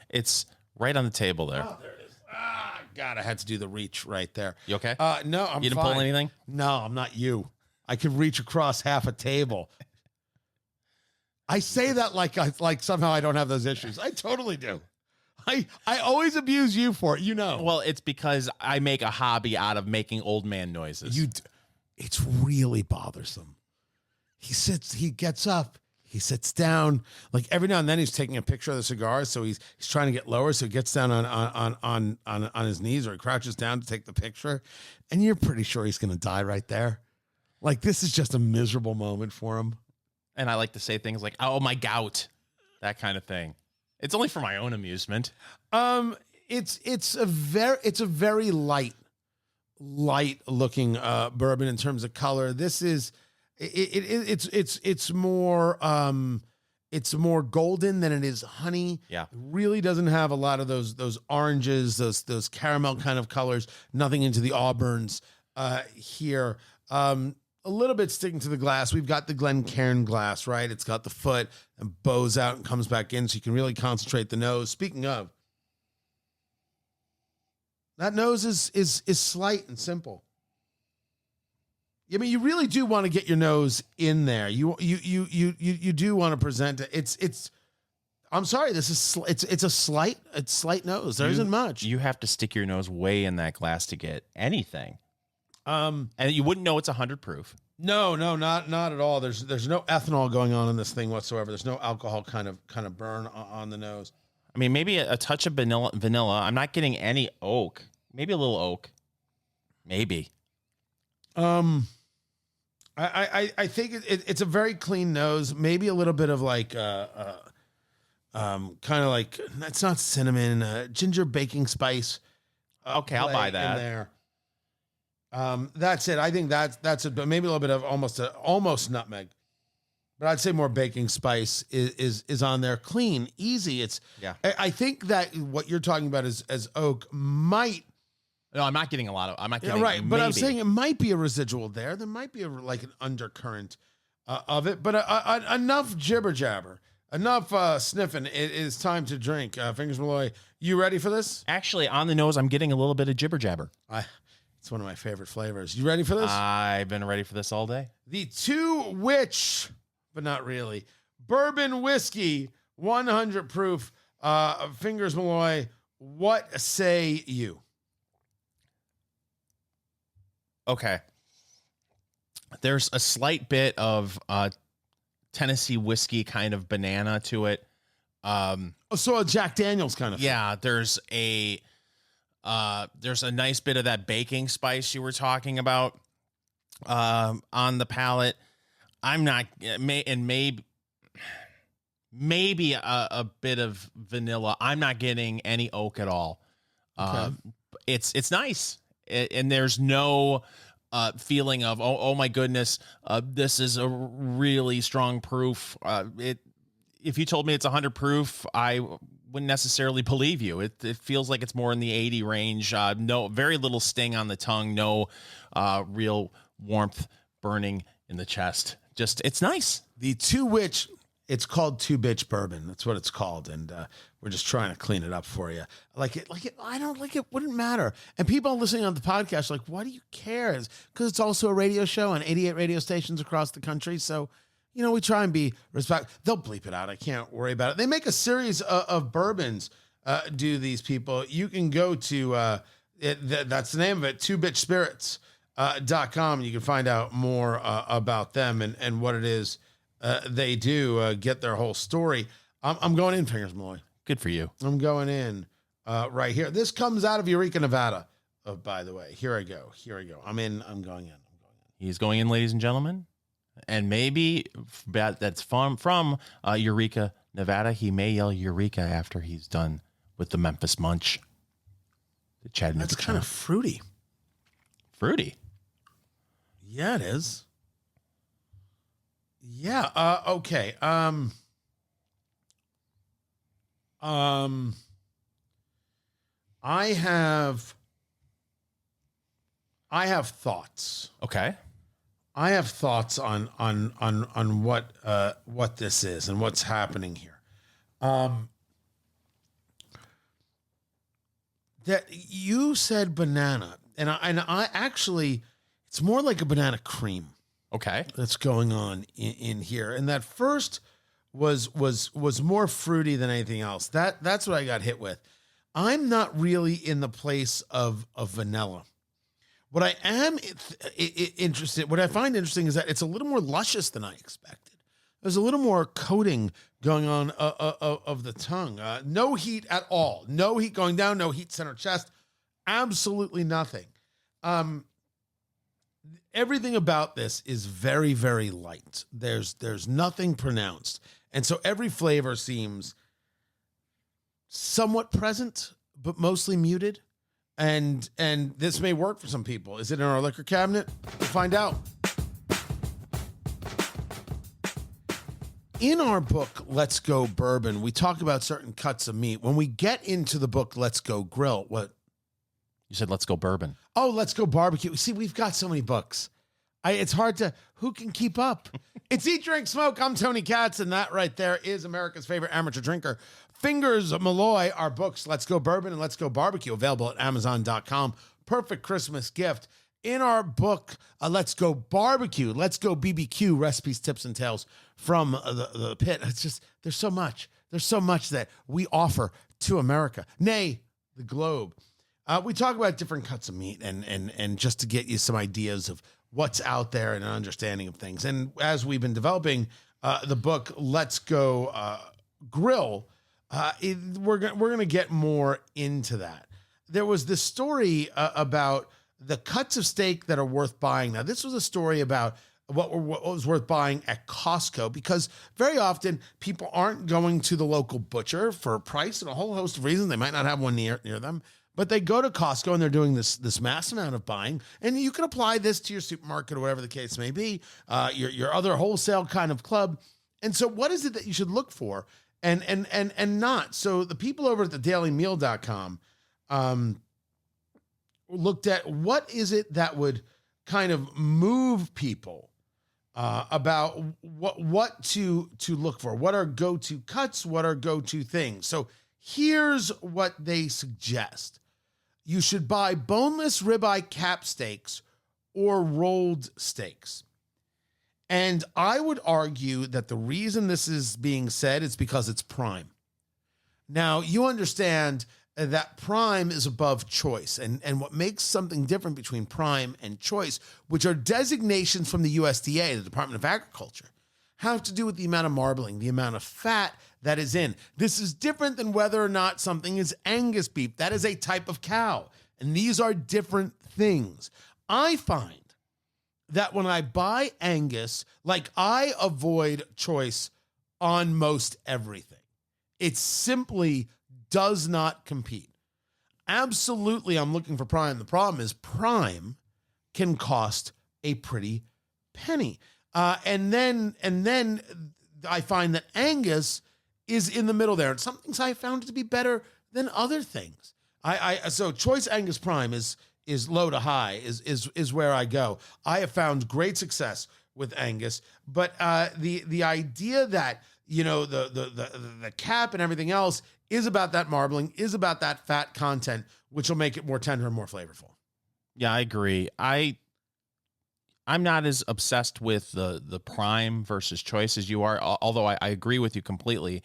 It's right on the table there. Oh, there it is. Ah, God, I had to do the reach right there. You okay? No, I'm fine. You didn't pull anything? No, I'm not you. I could reach across half a table. I say that like somehow I don't have those issues. I totally do. I always abuse you for it, you know. Well, it's because I make a hobby out of making old man noises. It's really bothersome. He gets up, he sits down. Like every now and then he's taking a picture of the cigar, so he's trying to get lower, so he gets down on his knees or he crouches down to take the picture, and you're pretty sure he's going to die right there. Like this is just a miserable moment for him. And I like to say things like, "Oh, my gout," that kind of thing. It's only for my own amusement. It's a very light looking bourbon in terms of color. This is it's more golden than it is honey. Yeah. It really doesn't have a lot of those oranges, those caramel kind of colors. Nothing into the auburns here. A little bit sticking to the glass. We've got the Glencairn glass, right? It's got the foot and bows out and comes back in, so you can really concentrate the nose. Speaking of, that nose is slight and simple. I mean, you really do want to get your nose in there. You do want to present it. It's. I'm sorry. This is it's a slight nose. There isn't much. You have to stick your nose way in that glass to get anything. And you wouldn't know it's 100 proof. No, not at all. There's no ethanol going on in this thing whatsoever. There's no alcohol kind of burn on the nose. I mean, maybe a touch of vanilla. I'm not getting any oak. Maybe a little oak. Maybe. I think it's a very clean nose. Maybe a little bit of like kind of like, it's not cinnamon, ginger baking spice. Okay, I'll buy that. In there. That's it. I think that's it. But maybe a little bit of almost nutmeg. But I'd say more baking spice is on there. Clean, easy. I think that what you're talking about as oak might. No, I'm not getting a lot of. I'm not getting right. But maybe. I'm saying it might be a residual there. There might be like an undercurrent of it. But enough jibber jabber, enough sniffing. It is time to drink. Fingers Malloy, you ready for this? Actually, on the nose, I'm getting a little bit of jibber jabber. It's one of my favorite flavors. You ready for this? I've been ready for this all day. The Two Witch, but not really, bourbon whiskey, 100 proof. Fingers Malloy, what say you? Okay. There's a slight bit of Tennessee whiskey kind of banana to it. So a Jack Daniels kind of thing. Yeah, there's a nice bit of that baking spice you were talking about on the palate. I'm not, maybe a bit of vanilla. I'm not getting any oak at all. Okay. It's nice. And there's no feeling of, oh my goodness, this is a really strong proof. If you told me it's 100 proof, I wouldn't necessarily believe you. It feels like it's more in the 80 range. No, very little sting on the tongue. No real warmth burning in the chest. Just, it's nice. The Two Witch, it's called Two Bitch Bourbon. That's what it's called. And we're just trying to clean it up for you. Like it, I don't like it. Wouldn't matter. And people listening on the podcast are like, why do you care? Because it's also a radio show on 88 radio stations across the country. So, you know, we try and be respectful. They'll bleep it out. I can't worry about it. They make a series of bourbons, do these people. You can go to, that's the name of it, twobitchspirits.com. You can find out more about them and what it is they do, get their whole story. I'm going in, Fingers Malloy. Good for you. I'm going in right here. This comes out of Eureka, Nevada. Oh, by the way, here I go. I'm in. I'm going in. He's going in, ladies and gentlemen. And maybe that's from Eureka, Nevada. He may yell Eureka after he's done with the Memphis Munch. The Chattanooga. That's kind of fruity. Fruity? Yeah, it is. Yeah. Okay. I have thoughts. Okay. I have thoughts on what this is and what's happening here. That you said banana, and I actually, it's more like a banana cream. Okay. That's going on in here, and that first was more fruity than anything else. That's what I got hit with. I'm not really in the place of vanilla. What I am interested, what I find interesting is that it's a little more luscious than I expected. There's a little more coating going on of the tongue. No heat at all. No heat going down. No heat center chest. Absolutely nothing. Everything about this is very, very light. There's nothing pronounced. And so every flavor seems somewhat present, but mostly muted. And this may work for some people. Is it in our liquor cabinet? We'll find out. In our book, Let's Go Bourbon, we talk about certain cuts of meat. When we get into the book, Let's Go Grill, what? You said Let's Go Bourbon. Oh, Let's Go Barbecue. See, we've got so many books. It's hard to, who can keep up? It's Eat, Drink, Smoke. I'm Tony Katz, and that right there is America's favorite amateur drinker, Fingers Malloy. Our books, Let's Go Bourbon and Let's Go Barbecue, available at Amazon.com. Perfect Christmas gift. In our book, Let's Go Barbecue, Let's Go BBQ, recipes, tips, and tales from the pit. It's just, there's so much. There's so much that we offer to America, nay, the globe. We talk about different cuts of meat and just to get you some ideas of what's out there and an understanding of things. And as we've been developing the book, Let's Go Grill, we're going to get more into that. There was this story about the cuts of steak that are worth buying. Now, this was a story about what was worth buying at Costco, because very often people aren't going to the local butcher for price and a whole host of reasons. They might not have one near them, but they go to Costco and they're doing this mass amount of buying. And you can apply this to your supermarket or whatever the case may be, your other wholesale kind of club. And so what is it that you should look for and not? So the people over at thedailymeal.com looked at what is it that would kind of move people about what to look for, what are go-to cuts, what are go-to things. So here's what they suggest. You should buy boneless ribeye cap steaks or rolled steaks. And I would argue that the reason this is being said is because it's prime. Now, you understand that prime is above choice. And what makes something different between prime and choice, which are designations from the USDA, the Department of Agriculture, have to do with the amount of marbling, the amount of fat that is in. This is different than whether or not something is Angus beef. That is a type of cow. And these are different things. I find that when I buy Angus, like, I avoid choice on most everything. It simply does not compete. Absolutely, I'm looking for prime. The problem is prime can cost a pretty penny. And then I find that Angus is in the middle there. And some things I found to be better than other things. So choice Angus prime is low to high is where I go. I have found great success with Angus, but the idea that, you know, the cap and everything else is about that marbling, is about that fat content, which will make it more tender and more flavorful. Yeah, I agree. I'm not as obsessed with the prime versus choice as you are, although I agree with you completely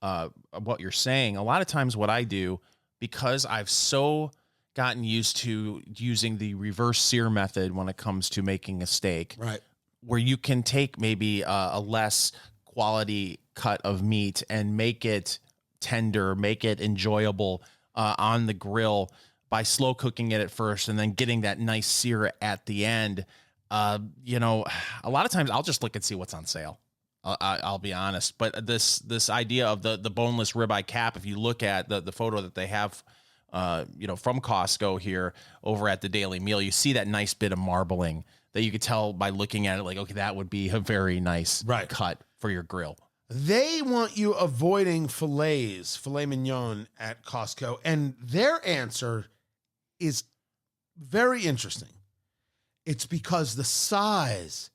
what you're saying. A lot of times what I do, because I've so gotten used to using the reverse sear method when it comes to making a steak, right, where you can take maybe a less quality cut of meat and make it tender, make it enjoyable on the grill by slow cooking it at first and then getting that nice sear at the end. You know, a lot of times I'll just look and see what's on sale. I'll be honest, but this idea of the boneless ribeye cap, if you look at the photo that they have, you know, from Costco here over at the Daily Meal, you see that nice bit of marbling that you could tell by looking at it, like, okay, that would be a very nice cut for your grill. They want you avoiding filet mignon at Costco, and their answer is very interesting. It's because the size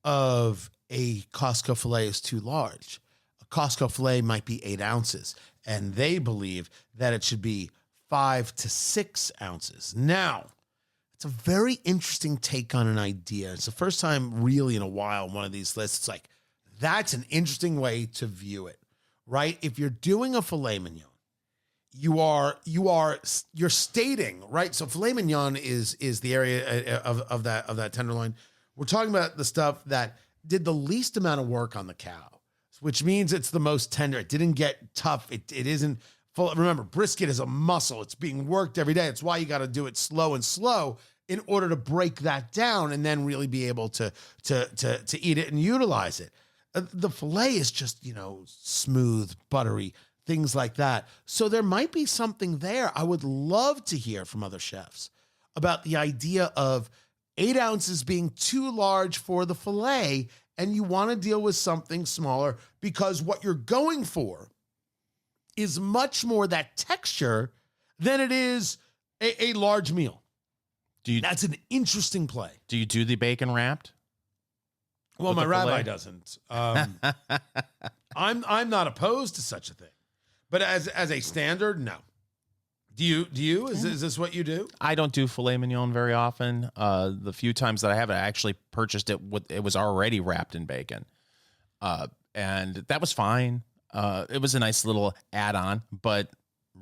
of a Costco filet is too large. A Costco filet might be 8 ounces, and they believe that it should be 5 to 6 ounces. Now, it's a very interesting take on an idea. It's the first time really in a while one of these lists. It's like, that's an interesting way to view it, right? If you're doing a filet mignon, you're stating, right? So filet mignon is the area of that tenderloin. We're talking about the stuff that did the least amount of work on the cow, which means it's the most tender. It didn't get tough. It isn't full. Remember, brisket is a muscle. It's being worked every day. It's why you got to do it slow in order to break that down and then really be able to eat it and utilize it. The filet is just, smooth, buttery, things like that. So there might be something there. I would love to hear from other chefs about the idea of 8 ounces being too large for the filet, and you want to deal with something smaller because what you're going for is much more that texture than it is a large meal. That's an interesting play. Do you do the bacon wrapped? Well, my rabbi doesn't. I'm not opposed to such a thing, but as a standard, no. Do you? Is this what you do? I don't do filet mignon very often. The few times that I have, I actually purchased it it was already wrapped in bacon, and that was fine. It was a nice little add-on, but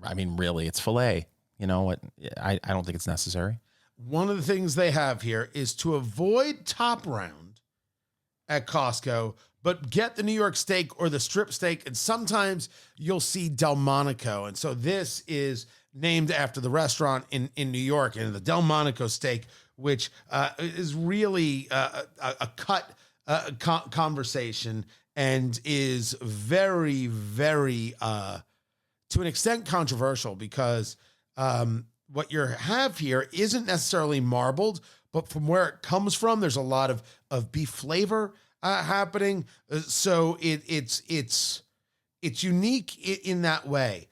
I mean, really, it's filet. You know what? I don't think it's necessary. One of the things they have here is to avoid top round at Costco, but get the New York steak or the strip steak, and sometimes you'll see Delmonico. And so this is named after the restaurant in New York, and the Delmonico steak, which is really a cut conversation and is very, very, to an extent, controversial because what you have here isn't necessarily marbled, but from where it comes from, there's a lot of beef flavor happening. So it's unique in that way.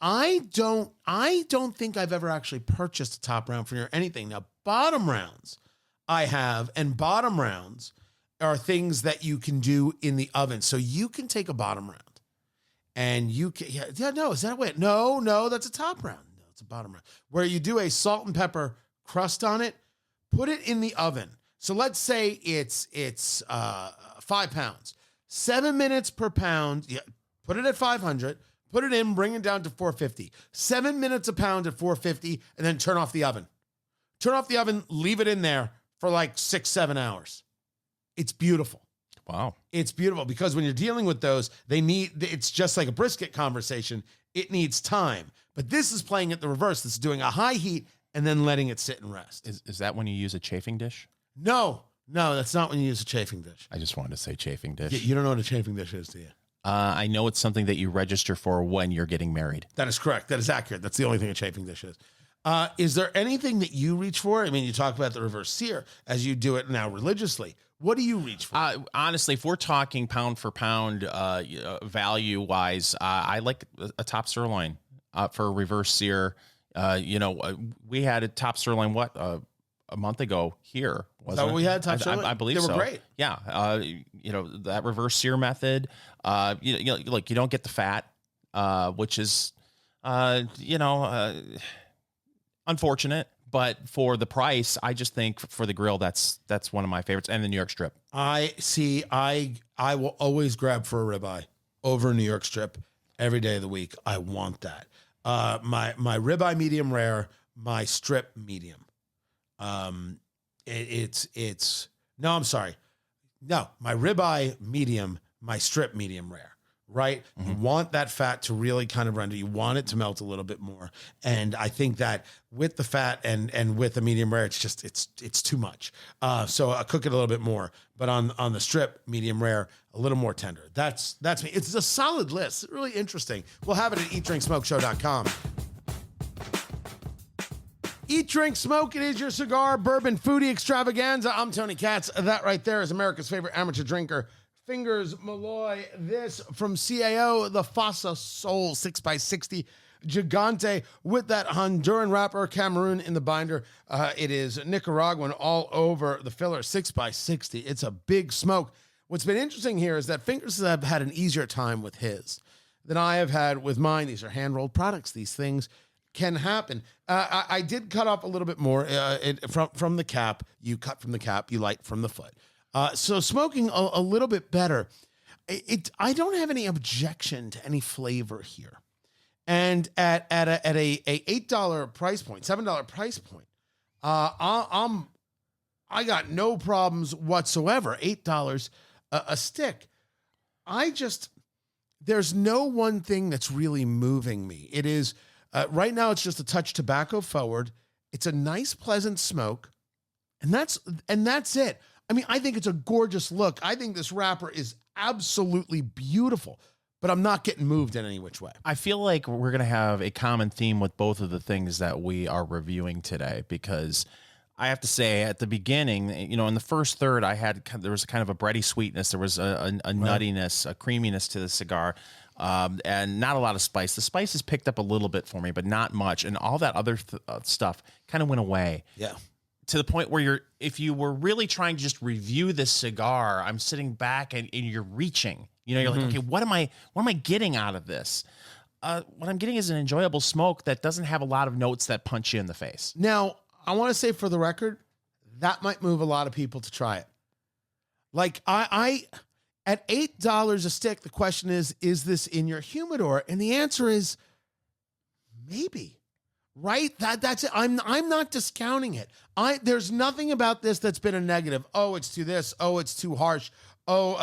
I don't think I've ever actually purchased a top round for anything. Now, bottom rounds I have, and bottom rounds are things that you can do in the oven. So you can take a bottom round and you can, no, is that a way? No, that's a top round. No, it's a bottom round where you do a salt and pepper crust on it, put it in the oven. So let's say it's 5 pounds, 7 minutes per pound. Yeah, put it at 500, put it in, bring it down to 450, 7 minutes a pound at 450, and then turn off the oven. Turn off the oven, leave it in there for like 6-7 hours. It's beautiful. Wow. It's beautiful because when you're dealing with those, it's just like a brisket conversation. It needs time. But this is playing it the reverse. This is doing a high heat and then letting it sit and rest. Is that when you use a chafing dish? No, that's not when you use a chafing dish. I just wanted to say chafing dish. You don't know what a chafing dish is, do you? I know it's something that you register for when you're getting married. That is correct. That is accurate. That's the only thing a chafing dish is. Is there anything that you reach for? I mean, you talk about the reverse sear as you do it now religiously. What do you reach for? Honestly, if we're talking pound for pound value wise, I like a top sirloin for a reverse sear. We had a top sirloin, a month ago here. Is that what we had, top sirloin? I believe so. They were great. Yeah. That reverse sear method, look, you don't get the fat, which is, unfortunate, but for the price, I just think for the grill, that's one of my favorites, and the New York strip. I will always grab for a ribeye over a New York strip every day of the week. I want that. My ribeye medium rare, my strip medium. My ribeye medium, my strip medium rare. Right? Mm-hmm. You want that fat to really kind of render. You want it to melt a little bit more. And I think that with the fat and with a medium rare, it's too much. So I cook it a little bit more, but on the strip, medium rare, a little more tender. That's me. It's a solid list. It's really interesting. We'll have it at eatdrinksmokeshow.com. Eat, Drink, Smoke. It is your cigar, bourbon, foodie extravaganza. I'm Tony Katz. That right there is America's favorite amateur drinker, Fingers Malloy. This from CAO, the FASA Soul 6x60. Gigante with that Honduran wrapper, Cameroon in the binder. It is Nicaraguan all over the filler, 6x60. It's a big smoke. What's been interesting here is that Fingers have had an easier time with his than I have had with mine. These are hand-rolled products. These things can happen. I did cut off a little bit more from the cap. You cut from the cap, you light from the foot. So smoking a little bit better. I don't have any objection to any flavor here. And at a $8 price point, $7 price point, I got no problems whatsoever. $8 a stick. There's no one thing that's really moving me. It is right now. It's just a touch tobacco forward. It's a nice, pleasant smoke, and that's it. I mean, I think it's a gorgeous look. I think this wrapper is absolutely beautiful, but I'm not getting moved in any which way. I feel like we're going to have a common theme with both of the things that we are reviewing today, because I have to say at the beginning, in the first third, there was kind of a bready sweetness. There was a nuttiness, a creaminess to the cigar, and not a lot of spice. The spices picked up a little bit for me, but not much. And all that other stuff kind of went away. Yeah. To the point where if you were really trying to just review this cigar, I'm sitting back and you're reaching, you're like, okay, what am I getting out of this? What I'm getting is an enjoyable smoke that doesn't have a lot of notes that punch you in the face. Now, I want to say for the record, that might move a lot of people to try it. Like I at $8 a stick, the question is this in your humidor? And the answer is maybe. Right? That's it. I'm not discounting it. There's nothing about this that's been a negative. Oh, it's too this. Oh, it's too harsh. Oh,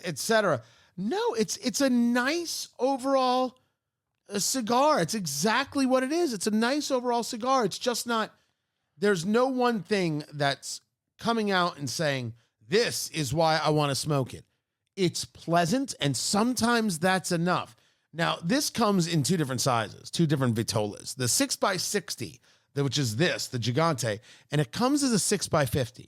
etc. No, it's a nice overall cigar. It's exactly what it is. It's a nice overall cigar. It's just not. There's no one thing that's coming out and saying this is why I want to smoke it. It's pleasant, and sometimes that's enough. Now, this comes in two different sizes, two different vitolas. The 6x60, which is the Gigante, and it comes as a 6x50.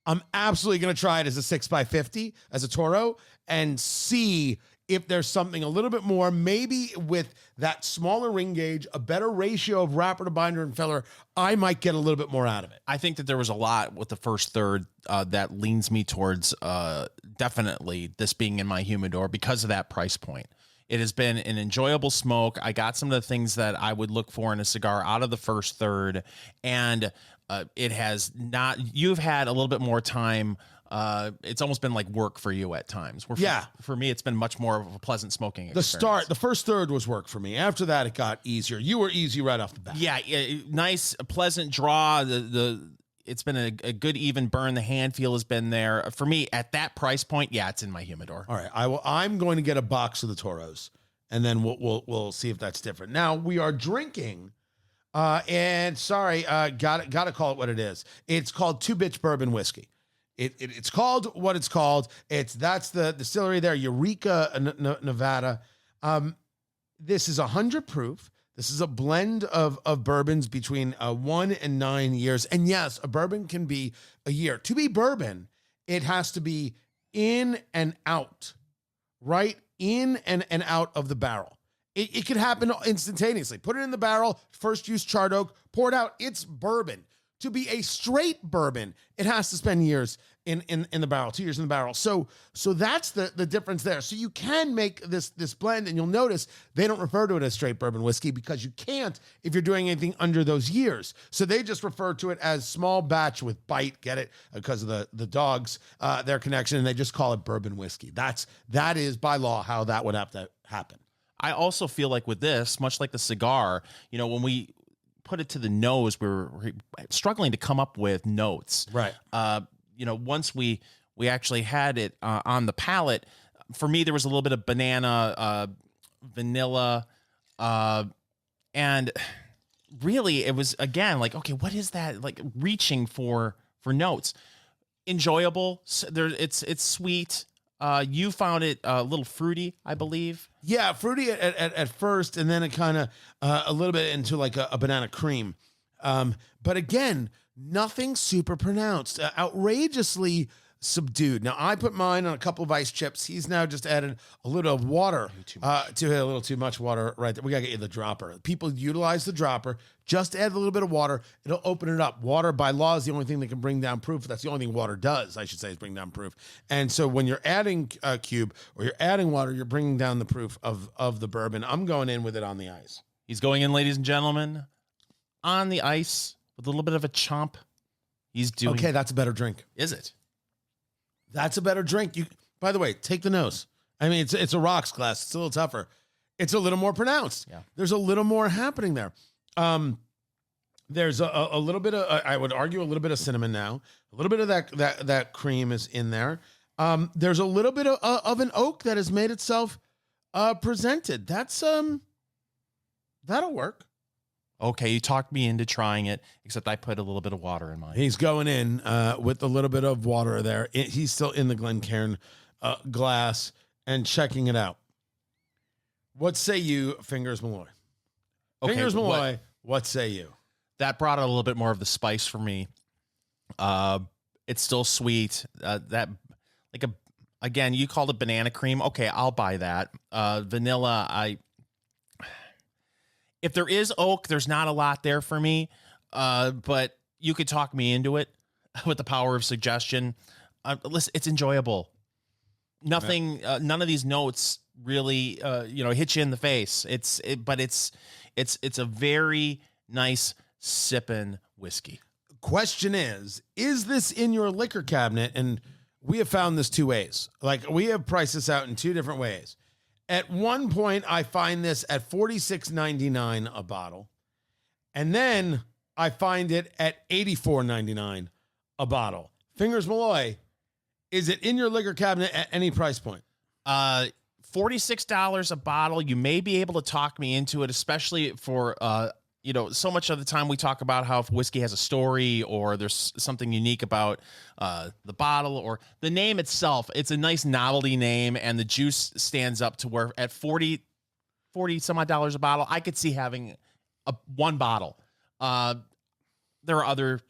I'm absolutely going to try it as a 6x50, as a Toro, and see if there's something a little bit more, maybe with that smaller ring gauge, a better ratio of wrapper to binder and filler, I might get a little bit more out of it. I think that there was a lot with the first third that leans me towards definitely this being in my humidor because of that price point. It has been an enjoyable smoke. I got some of the things that I would look for in a cigar out of the first third, and it has not. You've had a little bit more time. It's almost been like work for you at times. For me, it's been much more of a pleasant smoking experience. The first third was work for me. After that, it got easier. You were easy right off the bat. Yeah, nice, pleasant draw. It's been a good even burn. The hand feel has been there for me at that price point. Yeah, it's in my humidor. All right, I'm going to get a box of the Toros, and then we'll see if that's different. Now we are drinking, and sorry, got to call it what it is. It's called Two Bitch Bourbon Whiskey. It's called what it's called. That's the distillery there, Eureka, Nevada. This is 100 proof. This is a blend of bourbons between 1 and 9 years. And yes, a bourbon can be a year. To be bourbon, it has to be in and out, right? In and out of the barrel. It could happen instantaneously. Put it in the barrel, first use charred oak, pour it out. It's bourbon. To be a straight bourbon, it has to spend years in the barrel, 2 years in the barrel. So that's the difference there. So you can make this blend, and you'll notice they don't refer to it as straight bourbon whiskey because you can't if you're doing anything under those years. So they just refer to it as small batch with bite, get it? Because of the dogs, their connection, and they just call it bourbon whiskey. That is by law how that would have to happen. I also feel like with this, much like the cigar, when we put it to the nose, we're struggling to come up with notes. Right. Once we actually had it on the palate, for me, there was a little bit of banana, vanilla, and really it was, again, like, okay, what is that? Like reaching for notes. Enjoyable. It's sweet. You found it a little fruity, I believe. Yeah, fruity at first, and then it kind of a little bit into like a banana cream. But again, nothing super pronounced. Outrageously subdued. Now, I put mine on a couple of ice chips. He's now just added a little of water to a little too much water right there. We got to get you the dropper. People utilize the dropper. Just add a little bit of water. It'll open it up. Water, by law, is the only thing that can bring down proof. That's the only thing water does, I should say, is bring down proof. And so when you're adding a cube or you're adding water, you're bringing down the proof of the bourbon. I'm going in with it on the ice. He's going in, ladies and gentlemen, on the ice with a little bit of a chomp. He's doing. Okay, that's a better drink. Is it? That's a better drink. You, by the way, take the nose. I mean, it's a rocks glass. It's a little tougher. It's a little more pronounced. Yeah. There's a little more happening there. There's a little bit of, I would argue, a little bit of cinnamon now. A little bit of that cream is in there. There's a little bit of an oak that has made itself presented. That's that'll work. Okay, you talked me into trying it, except I put a little bit of water in mine. He's going in with a little bit of water there. He's still in the Glencairn glass and checking it out. What say you, Fingers Malloy? Okay, Fingers Malloy, what say you? That brought out a little bit more of the spice for me. It's still sweet. Again, you called it banana cream. Okay, I'll buy that. Vanilla, if there is oak, there's not a lot there for me. But you could talk me into it with the power of suggestion. Listen, it's enjoyable. Nothing, none of these notes really, hit you in the face. But it's a very nice sipping whiskey. Question is this in your liquor cabinet? And we have found this two ways. Like, we have priced this out in two different ways. At one point, I find this at $46.99 a bottle. And then I find it at $84.99 a bottle. Fingers Malloy, is it in your liquor cabinet at any price point? $46 a bottle. You may be able to talk me into it, especially for, so much of the time we talk about how if whiskey has a story or there's something unique about the bottle or the name itself. It's a nice novelty name, and the juice stands up to where at 40 some odd dollars a bottle, I could see having one bottle. There are other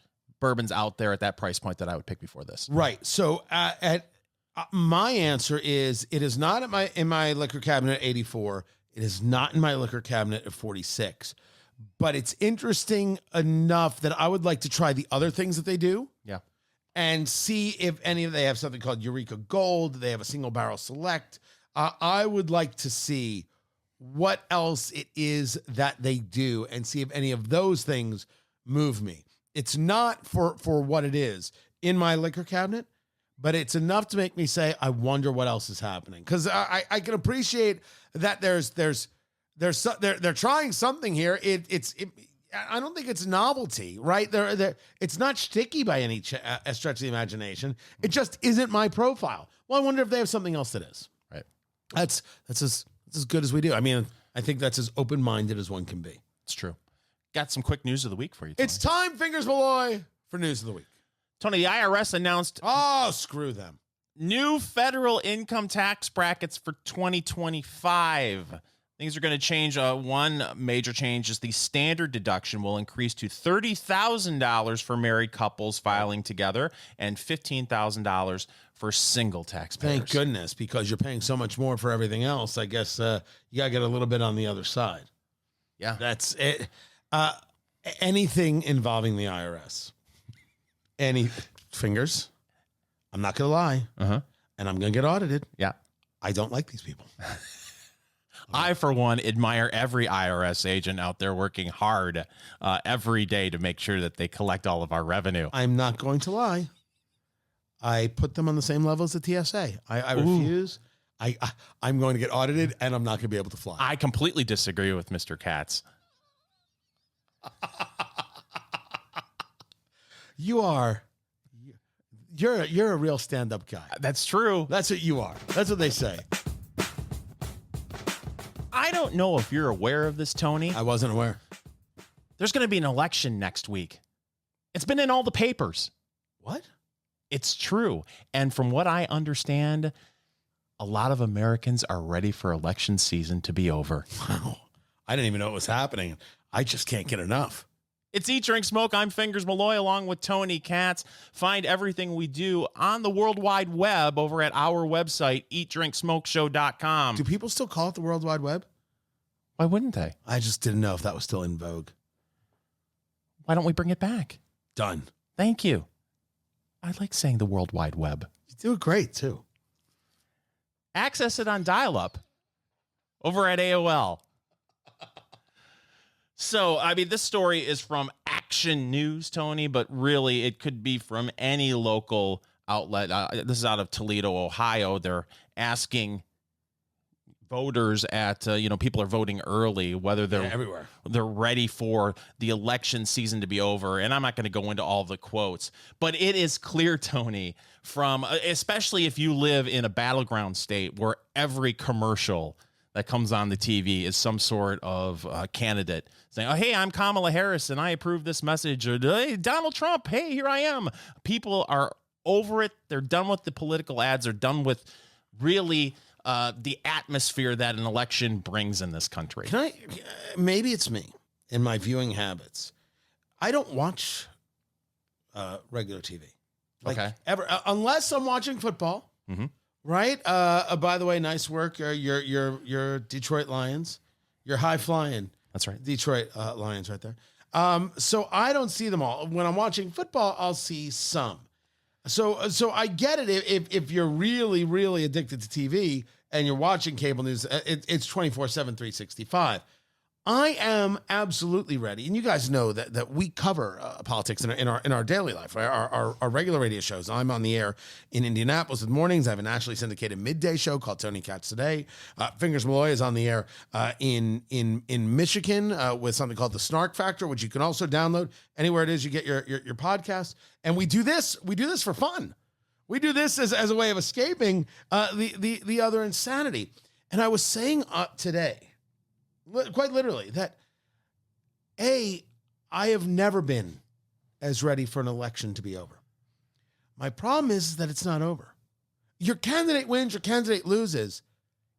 bourbons out there at that price point that I would pick before this. Right. So my answer is it is not in my liquor cabinet at 84. It is not in my liquor cabinet at 46. But it's interesting enough that I would like to try the other things that they do. Yeah. And see if they have something called Eureka Gold. They have a single barrel select. I would like to see what else it is that they do and see if any of those things move me. It's not for what it is in my liquor cabinet, but it's enough to make me say, I wonder what else is happening. Because I can appreciate that they're trying something here. I don't think it's novelty, right? It's not shticky by any stretch of the imagination. It just isn't my profile. Well, I wonder if they have something else that is. Right. That's as good as we do. I mean, I think that's as open-minded as one can be. It's true. Got some quick news of the week for you, Tony. It's time, Fingers Malloy, for news of the week. Tony, the IRS announced... Oh, screw them. New federal income tax brackets for 2025. Things are going to change. One major change is the standard deduction will increase to $30,000 for married couples filing together and $15,000 for single taxpayers. Thank goodness, because you're paying so much more for everything else. I guess you got to get a little bit on the other side. Yeah. That's it. Anything involving the IRS. Any fingers. I'm not going to lie. And I'm going to get audited. Yeah. I don't like these people. I, for one, admire every IRS agent out there working hard every day to make sure that they collect all of our revenue. I'm not going to lie. I put them on the same level as the TSA. I refuse. I'm going to get audited, and I'm not going to be able to fly. I completely disagree with Mr. Katz. You're a real stand-up guy. That's true. That's what you are. That's what they say. I don't know if you're aware of this, Tony. I wasn't aware. There's going to be an election next week. It's been in all the papers. What? It's true. And from what I understand, a lot of Americans are ready for election season to be over. Wow. I didn't even know it was happening. I just can't get enough. It's Eat, Drink, Smoke. I'm Fingers Malloy along with Tony Katz. Find everything we do on the World Wide Web over at our website, eatdrinksmokeshow.com. Do people still call it the World Wide Web? Why wouldn't they? I just didn't know if that was still in vogue. Why don't we bring it back? Done. Thank you. I like saying the World Wide Web. You do it great, too. Access it on dial-up over at AOL. So, I mean, this story is from Action News, Tony, but really it could be from any local outlet. This is out of Toledo, Ohio. They're asking voters at, people are voting early, whether they're everywhere. They're ready for the election season to be over. And I'm not going to go into all the quotes, but it is clear, Tony, from especially if you live in a battleground state where every commercial that comes on the TV is some sort of candidate saying, oh, hey, I'm Kamala Harris and I approve this message. Or, hey, Donald Trump, hey, here I am. People are over it. They're done with the political ads. They're done with really the atmosphere that an election brings in this country. Maybe it's me and my viewing habits. I don't watch regular TV. Okay. Ever, unless I'm watching football. Mm-hmm. Right. By the way, nice work. Your Detroit Lions. You're high flying. That's right. Detroit Lions right there. So I don't see them all. When I'm watching football, I'll see some. So I get it if you're really, really addicted to TV and you're watching cable news, it's 24/7, 365. I am absolutely ready, and you guys know that we cover politics in our daily life, right? Our regular radio shows. I'm on the air in Indianapolis in the mornings. I have a nationally syndicated midday show called Tony Katz Today. Fingers Malloy is on the air in Michigan with something called the Snark Factor, which you can also download anywhere it is you get your podcast. And we do this for fun. We do this as a way of escaping the other insanity. And I was saying today, quite literally, that I have never been as ready for an election to be over. My problem is that it's not over. Your candidate wins, your candidate loses.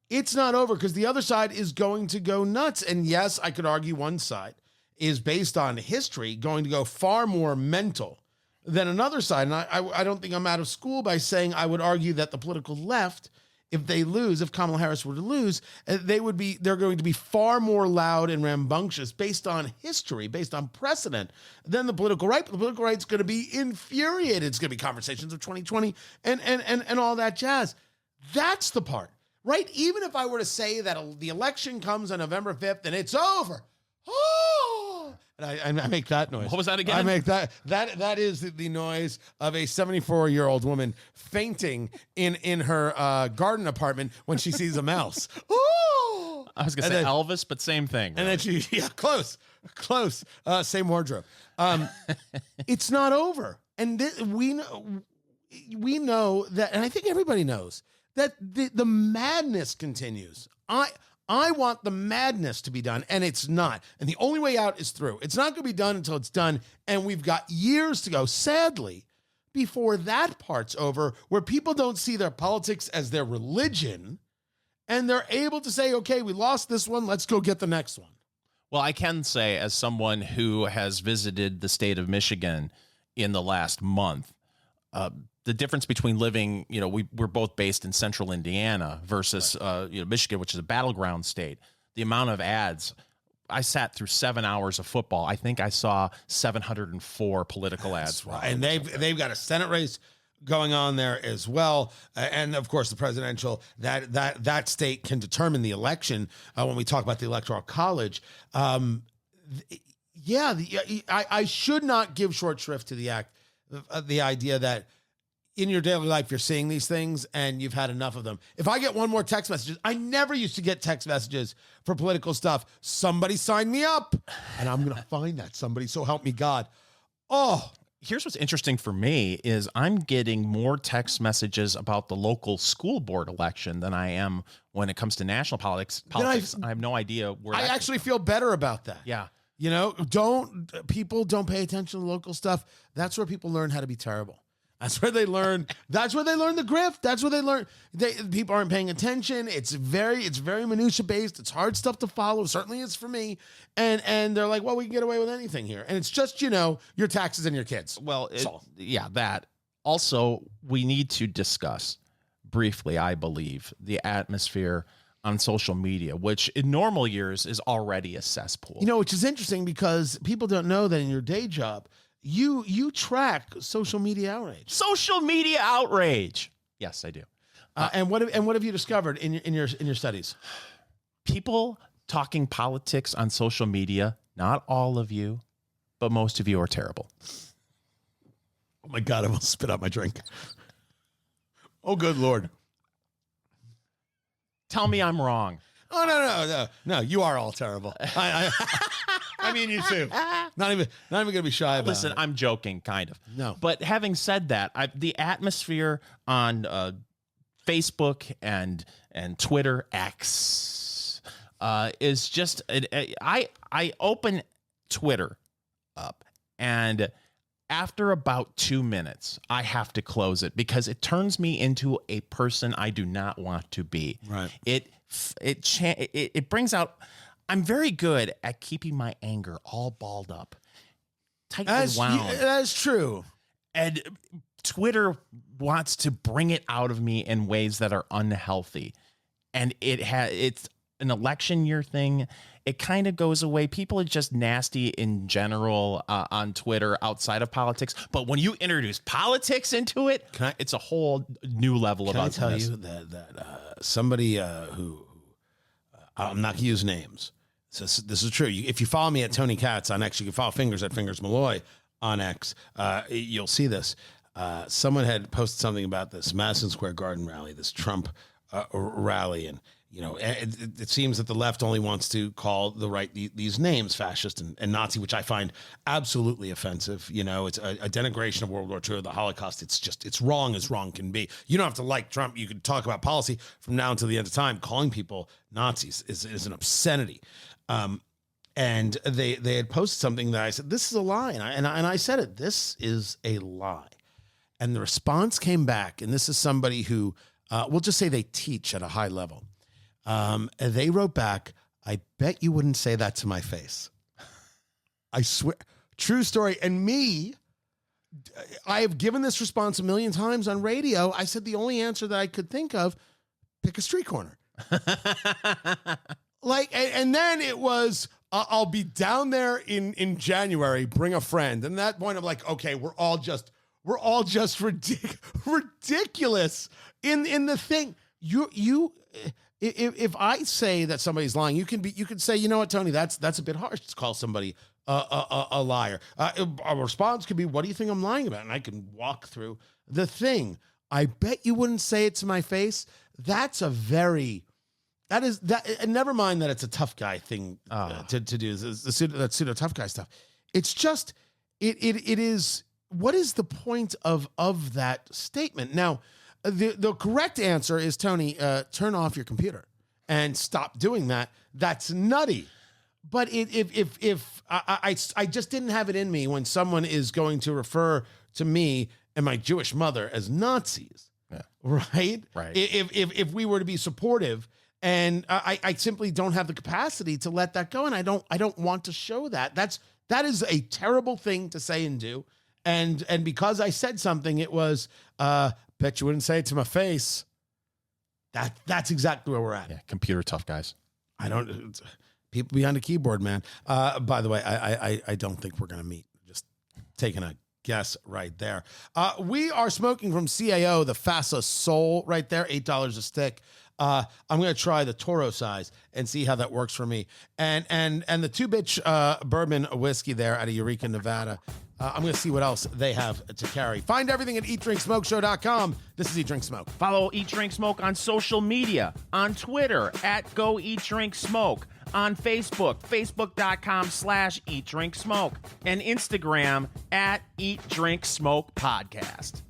It's not over because the other side is going to go nuts. And yes, I could argue one side is based on history going to go far more mental than another side. And I don't think I'm out of school by saying I would argue that the political left, if they lose, if Kamala Harris were to lose, they're going to be far more loud and rambunctious based on history, based on precedent than the political right. But the political right's going to be infuriated. It's going to be conversations of 2020 and all that jazz. That's the part, right? Even if I were to say that the election comes on November 5th and it's over, and I make that noise. What was that again? I make that is the noise of a 74-year-old woman fainting in her garden apartment when she sees a mouse. Ooh! I was going to say Elvis, but same thing. And then close. Same wardrobe. It's not over. And we know that, and I think everybody knows that the madness continues. I want the madness to be done, and it's not. And the only way out is through. It's not going to be done until it's done, and we've got years to go, sadly, before that part's over, where people don't see their politics as their religion, and they're able to say, okay, we lost this one, let's go get the next one. Well, I can say, as someone who has visited the state of Michigan in the last month, the difference between living, we're both based in central Indiana versus, Michigan, which is a battleground state. The amount of ads, I sat through 7 hours of football. I think I saw 704 political ads. Right. And they've got a Senate race going on there as well. And of course, the presidential, that state can determine the election when we talk about the Electoral College. I should not give short shrift to the idea that in your daily life, you're seeing these things and you've had enough of them. If I get one more text messages, I never used to get text messages for political stuff. Somebody sign me up and I'm going to find that somebody. So help me God. Oh, here's what's interesting for me is I'm getting more text messages about the local school board election than I am when it comes to national politics. I have no idea where I actually feel better about that. Yeah. Don't pay attention to local stuff. That's where people learn how to be terrible. That's where they learn. That's where they learn the grift. That's where they learn. People aren't paying attention. It's very minutia based. It's hard stuff to follow. Certainly, it's for me. And they're like, well, we can get away with anything here. And it's just your taxes and your kids. Well, that. Also, we need to discuss briefly, I believe, the atmosphere on social media, which in normal years is already a cesspool. Which is interesting because people don't know that in your day job, you track social media outrage. Social media outrage. Yes, I do. And what have you discovered in your studies? People talking politics on social media. Not all of you, but most of you are terrible. Oh my God! I will spit out my drink. Oh, good Lord! Tell me I'm wrong. Oh no! You are all terrible. I mean, you too. Not even gonna be shy about it. Listen, I'm joking, kind of. No. But having said that, the atmosphere on Facebook and Twitter X is just. I open Twitter up, and after about 2 minutes, I have to close it because it turns me into a person I do not want to be. Right. It brings out. I'm very good at keeping my anger all balled up, tightly wound. That's true. And Twitter wants to bring it out of me in ways that are unhealthy. And it's an election year thing. It kind of goes away. People are just nasty in general on Twitter outside of politics. But when you introduce politics into it, it's a whole new level of ugliness. Can I tell you that somebody who I'm not going to use names. So this is true. If you follow me at Tony Katz on X, you can follow Fingers at Fingers Malloy on X. You'll see this. Someone had posted something about this Madison Square Garden rally, this Trump rally, and it seems that the left only wants to call the right these names, fascist and Nazi, which I find absolutely offensive. It's a denigration of World War II, the Holocaust. It's wrong as wrong can be. You don't have to like Trump. You can talk about policy from now until the end of time. Calling people Nazis is an obscenity. And they had posted something that I said, this is a lie. And I said it, this is a lie. And the response came back, and this is somebody who, we'll just say they teach at a high level. And they wrote back, I bet you wouldn't say that to my face. I swear. True story. And I have given this response a million times on radio. I said the only answer that I could think of, pick a street corner. And then it was, I'll be down there in January, bring a friend. And at that point I'm like, okay, we're all just ridiculous in the thing. If I say that somebody's lying, you could say, you know what, Tony, that's a bit harsh to call somebody a liar. A response could be, what do you think I'm lying about? And I can walk through the thing. I bet you wouldn't say it to my face. And never mind that it's a tough guy thing to do, that pseudo tough guy stuff. It's just, it is, what is the point of that statement? Now, the correct answer is, Tony, turn off your computer and stop doing that. That's nutty. But if I just didn't have it in me when someone is going to refer to me and my Jewish mother as Nazis, right? Right. If we were to be supportive, and I simply don't have the capacity to let that go, and I don't want to show that. That is a terrible thing to say and do. And because I said something, it was, bet you wouldn't say it to my face. That's exactly where we're at. Yeah, computer tough guys. People behind a keyboard, man. By the way, I don't think we're going to meet. Just taking a guess right there. We are smoking from CAO, the FASA Soul right there, $8 a stick. I'm going to try the Toro size and see how that works for me. And the Two Bitch Bourbon whiskey there out of Eureka, Nevada. I'm going to see what else they have to carry. Find everything at eatdrinksmokeshow.com. This is Eat Drink Smoke. Follow Eat Drink Smoke on social media, on Twitter at Go Eat Drink Smoke, on Facebook, facebook.com/Eat Drink Smoke, and Instagram at Eat Drink Smoke Podcast.